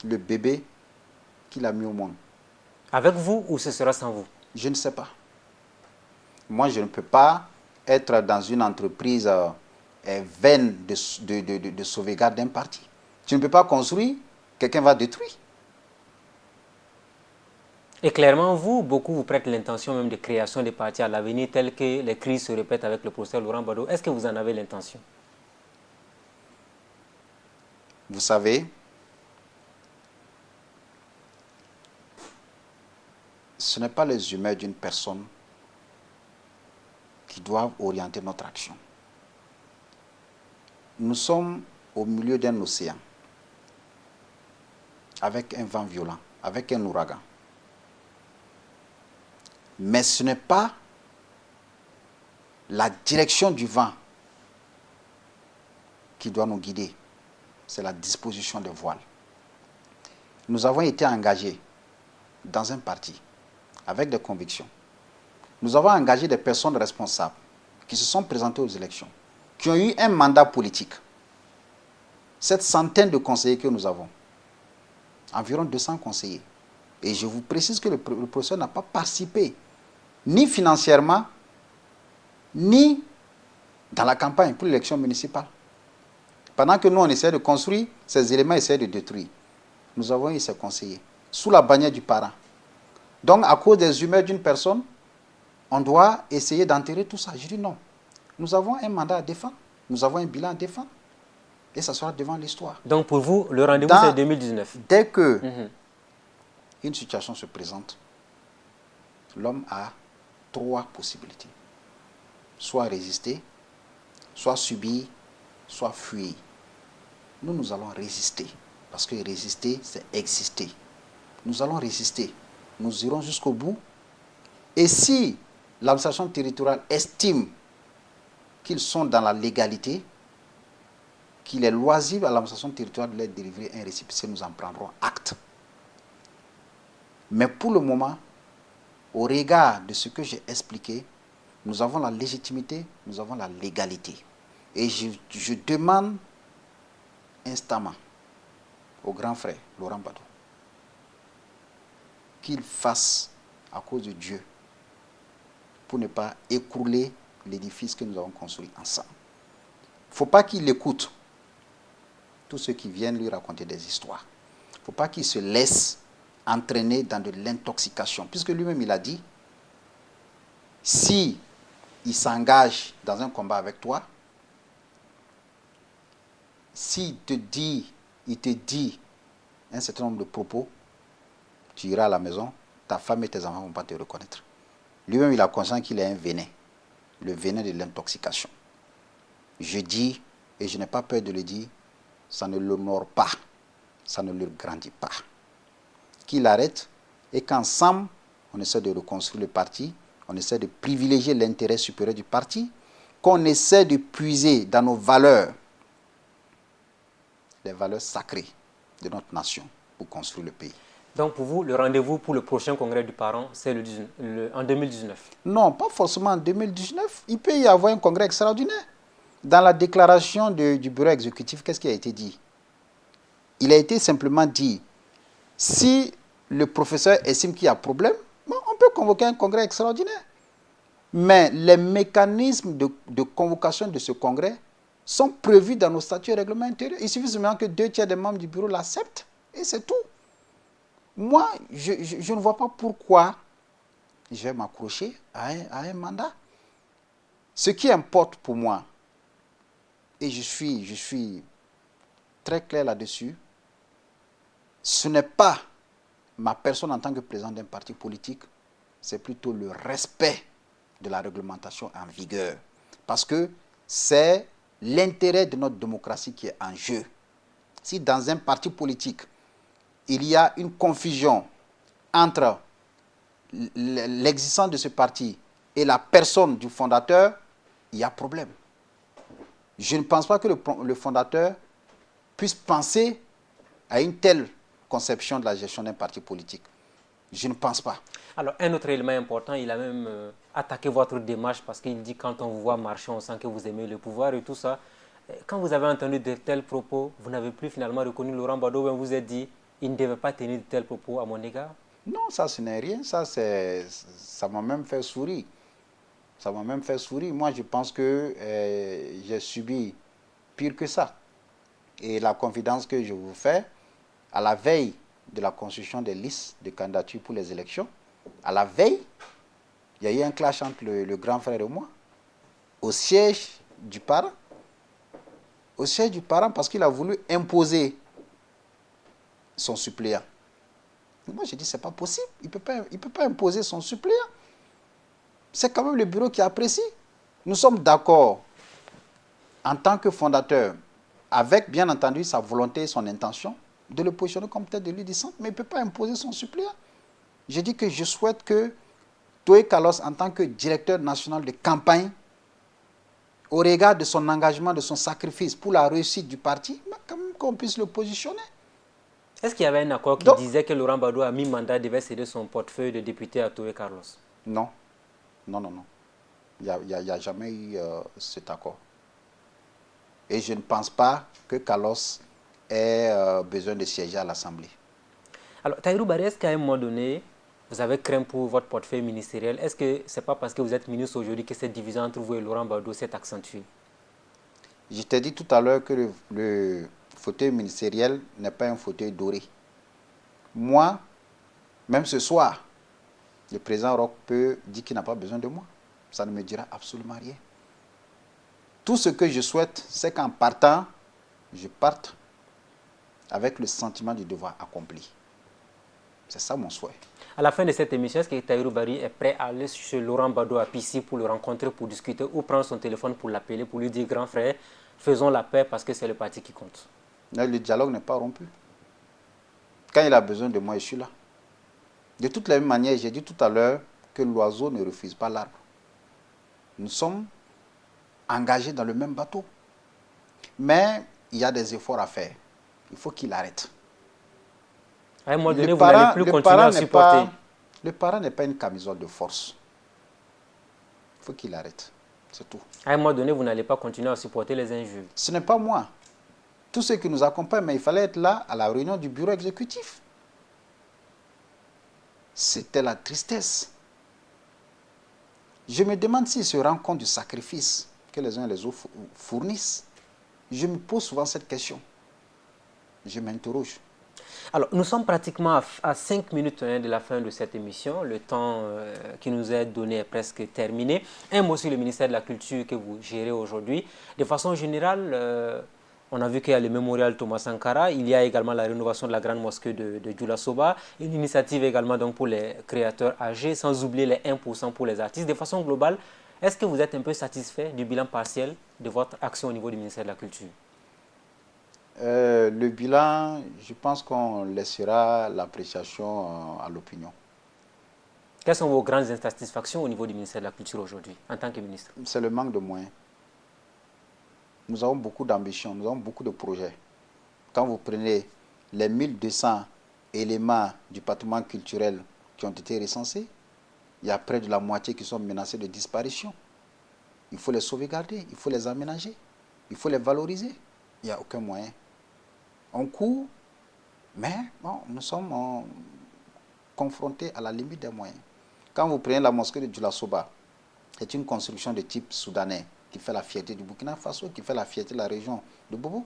le bébé qu'il a mis au monde. Avec vous ou ce sera sans vous? Je ne sais pas. Moi, je ne peux pas être dans une entreprise vaine de sauvegarde d'un parti. Tu ne peux pas construire, quelqu'un va détruire. Et clairement, beaucoup vous prêtent l'intention même de création des partis à l'avenir, tels que les crises se répètent avec le professeur Laurent Gbagbo. Est-ce que vous en avez l'intention? Vous savez, ce n'est pas les humeurs d'une personne qui doivent orienter notre action. Nous sommes au milieu d'un océan, avec un vent violent, avec un ouragan. Mais ce n'est pas la direction du vent qui doit nous guider, c'est la disposition des voiles. Nous avons été engagés dans un parti avec des convictions. Nous avons engagé des personnes responsables qui se sont présentées aux élections, qui ont eu un mandat politique. Cette centaine de conseillers que nous avons, environ 200 conseillers. Et je vous précise que le professeur n'a pas participé, ni financièrement, ni dans la campagne pour l'élection municipale. Pendant que nous, on essayait de construire, ces éléments essayaient de détruire. Nous avons eu ces conseillers, sous la bannière du parent. Donc, à cause des humeurs d'une personne, on doit essayer d'enterrer tout ça. Je dis non. Nous avons un mandat à défendre. Nous avons un bilan à défendre. Et ça sera devant l'histoire. Donc, pour vous, le rendez-vous, c'est 2019. Dès que une situation se présente, l'homme a trois possibilités. Soit résister, soit subir, soit fuir. Nous allons résister. Parce que résister, c'est exister. Nous allons résister. Nous irons jusqu'au bout. Et si l'administration territoriale estime qu'ils sont dans la légalité, qu'il est loisible à l'administration territoriale de leur délivrer un récépissé, nous en prendrons acte. Mais pour le moment, au regard de ce que j'ai expliqué, nous avons la légitimité, nous avons la légalité. Et je demande instamment au grand frère Laurent Gbadou qu'il fasse à cause de Dieu pour ne pas écrouler l'édifice que nous avons construit ensemble. Il ne faut pas qu'il écoute tous ceux qui viennent lui raconter des histoires. Il ne faut pas qu'il se laisse entraîner dans de l'intoxication. Puisque lui-même, il a dit, si il s'engage dans un combat avec toi, s'il te dit, il te dit un certain nombre de propos, tu iras à la maison, ta femme et tes enfants ne vont pas te reconnaître. Lui-même, il a conscience qu'il a un venin, le venin de l'intoxication. Je dis, et je n'ai pas peur de le dire, ça ne l'honore pas, ça ne le grandit pas. Qu'il arrête et qu'ensemble, on essaie de reconstruire le parti, on essaie de privilégier l'intérêt supérieur du parti, qu'on essaie de puiser dans nos valeurs, les valeurs sacrées de notre nation pour construire le pays. Donc pour vous, le rendez-vous pour le prochain congrès du parent, c'est en 2019? Non, pas forcément en 2019. Il peut y avoir un congrès extraordinaire. Dans la déclaration du bureau exécutif, qu'est-ce qui a été dit? Il a été simplement dit, si le professeur estime qu'il y a problème, on peut convoquer un congrès extraordinaire. Mais les mécanismes de convocation de ce congrès sont prévus dans nos statuts et règlements intérieurs. Il suffit seulement que 2/3 des membres du bureau l'acceptent et c'est tout. Moi, je ne vois pas pourquoi je vais m'accrocher à un mandat. Ce qui importe pour moi, et je suis très clair là-dessus, ce n'est pas ma personne en tant que président d'un parti politique, c'est plutôt le respect de la réglementation en vigueur. Parce que c'est l'intérêt de notre démocratie qui est en jeu. Si dans un parti politique, il y a une confusion entre l'existence de ce parti et la personne du fondateur, il y a problème. Je ne pense pas que le fondateur puisse penser à une telle conception de la gestion d'un parti politique. Je ne pense pas. Alors, un autre élément important, il a même attaqué votre démarche parce qu'il dit quand on vous voit marcher, on sent que vous aimez le pouvoir et tout ça. Quand vous avez entendu de tels propos, vous n'avez plus finalement reconnu Laurent Gbadou, vous vous êtes dit, il ne devait pas tenir de tels propos à mon égard? Non, ça ce n'est rien, ça m'a même fait sourire. Ça m'a même fait sourire. Moi, je pense que j'ai subi pire que ça. Et la confidence que je vous fais, à la veille de la construction des listes de candidature pour les élections, à la veille, il y a eu un clash entre le grand frère et moi, au siège du parent. Au siège du parent parce qu'il a voulu imposer son suppléant. Moi, j'ai dit, c'est pas possible. Il ne peut pas imposer son suppléant. C'est quand même le bureau qui apprécie. Nous sommes d'accord en tant que fondateur, avec bien entendu sa volonté et son intention, de le positionner comme tête de l'UDI-Centre, mais il ne peut pas imposer son suppléant. J'ai dit que je souhaite que Toye Carlos, en tant que directeur national de campagne, au regard de son engagement, de son sacrifice pour la réussite du parti, quand même qu'on puisse le positionner. Est-ce qu'il y avait un accord qui disait que Laurent Gbadou, à mi-mandat, devait céder son portefeuille de député à Toye Carlos? Non. Non. Il n'y a jamais eu cet accord. Et je ne pense pas que Carlos ait besoin de siéger à l'Assemblée. Alors, Tahirou Barry, est-ce qu'à un moment donné, vous avez craint pour votre portefeuille ministériel? Est-ce que ce n'est pas parce que vous êtes ministre aujourd'hui que cette division entre vous et Laurent Gbadou s'est accentuée? Je t'ai dit tout à l'heure que le fauteuil ministériel n'est pas un fauteuil doré. Moi, même ce soir, le président Roch peut dire qu'il n'a pas besoin de moi. Ça ne me dira absolument rien. Tout ce que je souhaite, c'est qu'en partant, je parte avec le sentiment du devoir accompli. C'est ça mon souhait. À la fin de cette émission, est-ce que Tahirou Barry est prêt à aller chez Laurent Gbagbo à Pissi pour le rencontrer, pour discuter, ou prendre son téléphone pour l'appeler, pour lui dire, grand frère, faisons la paix parce que c'est le parti qui compte? Le dialogue n'est pas rompu. Quand il a besoin de moi, je suis là. De toute la même manière, j'ai dit tout à l'heure que l'oiseau ne refuse pas l'arbre. Nous sommes engagés dans le même bateau. Mais il y a des efforts à faire. Il faut qu'il arrête. À un moment donné, vous n'allez plus continuer à supporter. Le parent n'est pas une camisole de force. Il faut qu'il arrête. C'est tout. À un moment donné, vous n'allez pas continuer à supporter les injures. Ce n'est pas moi. Tous ceux qui nous accompagnent, mais il fallait être là à la réunion du bureau exécutif. C'était la tristesse. Je me demande s'ils se rendent compte du sacrifice que les uns et les autres fournissent. Je me pose souvent cette question. Je m'interroge. Alors, nous sommes pratiquement à 5 minutes de la fin de cette émission. Le temps qui nous est donné est presque terminé. Un mot sur le ministère de la Culture que vous gérez aujourd'hui. De façon générale, on a vu qu'il y a le mémorial Thomas Sankara. Il y a également la rénovation de la grande mosquée de Djoula Soba. Une initiative également donc, pour les créateurs âgés, sans oublier les 1% pour les artistes. De façon globale, est-ce que vous êtes un peu satisfait du bilan partiel de votre action au niveau du ministère de la Culture? Le bilan, je pense qu'on laissera l'appréciation à l'opinion. Quelles sont vos grandes insatisfactions au niveau du ministère de la Culture aujourd'hui, en tant que ministre? C'est le manque de moyens. Nous avons beaucoup d'ambition, nous avons beaucoup de projets. Quand vous prenez les 1200 éléments du patrimoine culturel qui ont été recensés, il y a près de la moitié qui sont menacés de disparition. Il faut les sauvegarder, il faut les aménager, il faut les valoriser. Il n'y a aucun moyen. On court, mais bon, nous sommes confrontés à la limite des moyens. Quand vous prenez la mosquée de Djoula Soba, c'est une construction de type soudanais qui fait la fierté du Burkina Faso, qui fait la fierté de la région de Bobo.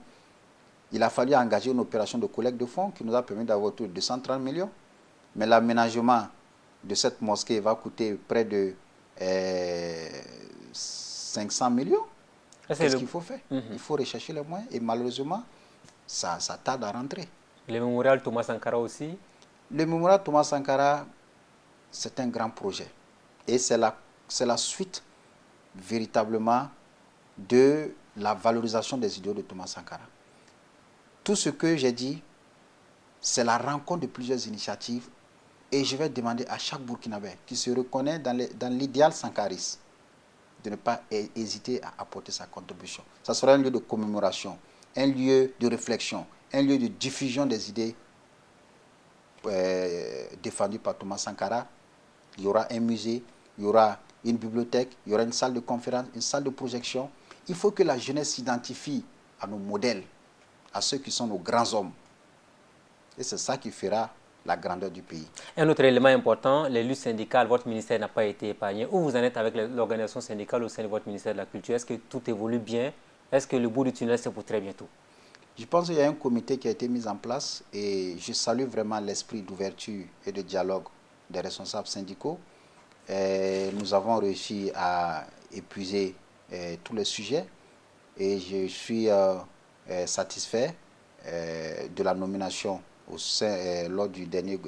Il a fallu engager une opération de collecte de fonds qui nous a permis d'avoir autour de 230 millions. Mais l'aménagement de cette mosquée va coûter près de 500 millions. Qu'est-ce qu'il faut faire? Il faut rechercher les moyens et malheureusement, ça tarde à rentrer. Le mémorial Thomas Sankara aussi? Le mémorial Thomas Sankara, c'est un grand projet. Et c'est la suite véritablement de la valorisation des idéaux de Thomas Sankara. Tout ce que j'ai dit, c'est la rencontre de plusieurs initiatives et je vais demander à chaque Burkinabé qui se reconnaît dans l'idéal sankariste de ne pas hésiter à apporter sa contribution. Ça sera un lieu de commémoration, un lieu de réflexion, un lieu de diffusion des idées défendues par Thomas Sankara. Il y aura un musée, il y aura une bibliothèque, il y aura une salle de conférence, une salle de projection. Il faut que la jeunesse s'identifie à nos modèles, à ceux qui sont nos grands hommes. Et c'est ça qui fera la grandeur du pays. Un autre élément important, les luttes syndicales, votre ministère n'a pas été épargné. Où vous en êtes avec l'organisation syndicale au sein de votre ministère de la Culture? Est-ce que tout évolue bien? Est-ce que le bout du tunnel, c'est pour très bientôt? Je pense qu'il y a un comité qui a été mis en place et je salue vraiment l'esprit d'ouverture et de dialogue des responsables syndicaux. Nous avons réussi à épuiser tous les sujets et je suis satisfait de la nomination lors du dernier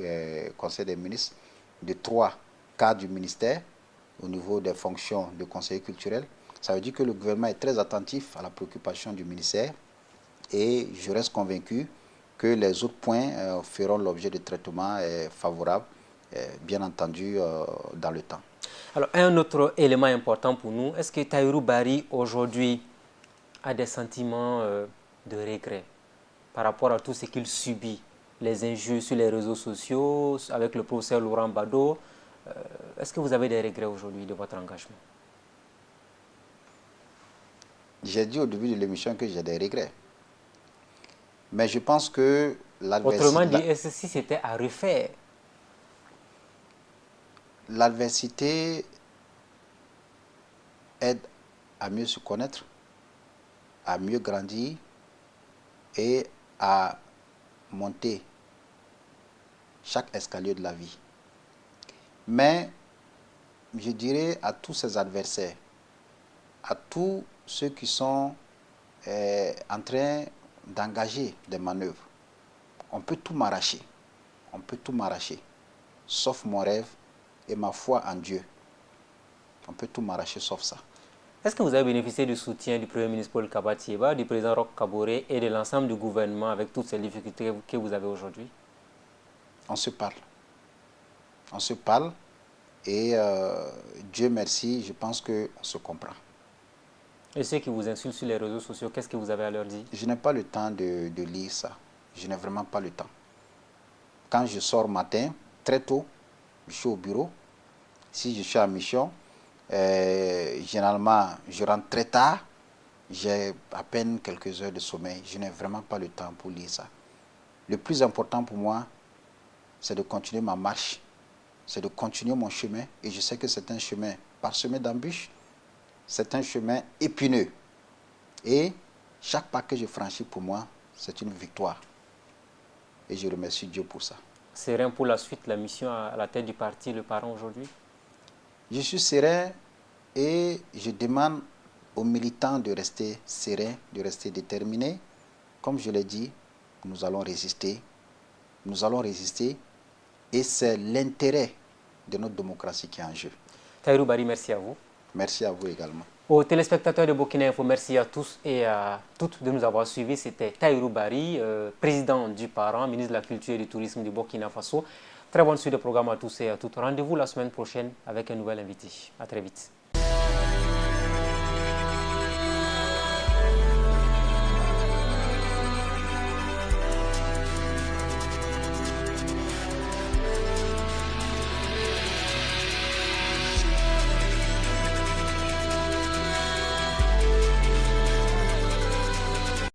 Conseil des ministres de 3 cadres du ministère au niveau des fonctions de conseiller culturel. Ça veut dire que le gouvernement est très attentif à la préoccupation du ministère et je reste convaincu que les autres points feront l'objet de traitements favorables, bien entendu, dans le temps. Alors, un autre élément important pour nous, est-ce que Tahirou Barry aujourd'hui a des sentiments de regret par rapport à tout ce qu'il subit, les injures sur les réseaux sociaux, avec le professeur Laurent Gbagbo? Est-ce que vous avez des regrets aujourd'hui de votre engagement? J'ai dit au début de l'émission que j'ai des regrets. Mais je pense que l'adversité... Autrement dit, est-ce que si c'était à refaire? L'adversité aide à mieux se connaître, à mieux grandir et à monter chaque escalier de la vie. Mais je dirais à tous ces adversaires, à tous ceux qui sont en train d'engager des manœuvres, on peut tout m'arracher. On peut tout m'arracher. sauf mon rêve et ma foi en Dieu. On peut tout m'arracher sauf ça. Est-ce que vous avez bénéficié du soutien du Premier ministre Paul Kabatieba, du président Roch Kaboré et de l'ensemble du gouvernement avec toutes ces difficultés que vous avez aujourd'hui? On se parle. On se parle et Dieu merci, je pense qu'on se comprend. Et ceux qui vous insultent sur les réseaux sociaux, qu'est-ce que vous avez à leur dire? Je n'ai pas le temps de lire ça. Je n'ai vraiment pas le temps. Quand je sors matin, très tôt, je suis au bureau. Si je suis en mission, généralement, je rentre très tard. J'ai à peine quelques heures de sommeil. Je n'ai vraiment pas le temps pour lire ça. Le plus important pour moi, c'est de continuer ma marche. C'est de continuer mon chemin. Et je sais que c'est un chemin parsemé d'embûches. C'est un chemin épineux. Et chaque pas que je franchis pour moi, c'est une victoire. Et je remercie Dieu pour ça. Serein pour la suite, la mission à la tête du parti, le parent aujourd'hui? Je suis serein et je demande aux militants de rester sereins, de rester déterminés. Comme je l'ai dit, nous allons résister. Nous allons résister et c'est l'intérêt de notre démocratie qui est en jeu. Tahirou Barry, merci à vous. Merci à vous également. Aux téléspectateurs de Burkina Info, merci à tous et à toutes de nous avoir suivis. C'était Tahirou Barry, président du Parent, ministre de la Culture et du Tourisme du Burkina Faso. Très bonne suite de programme à tous et à toutes. Rendez-vous la semaine prochaine avec un nouvel invité. À très vite.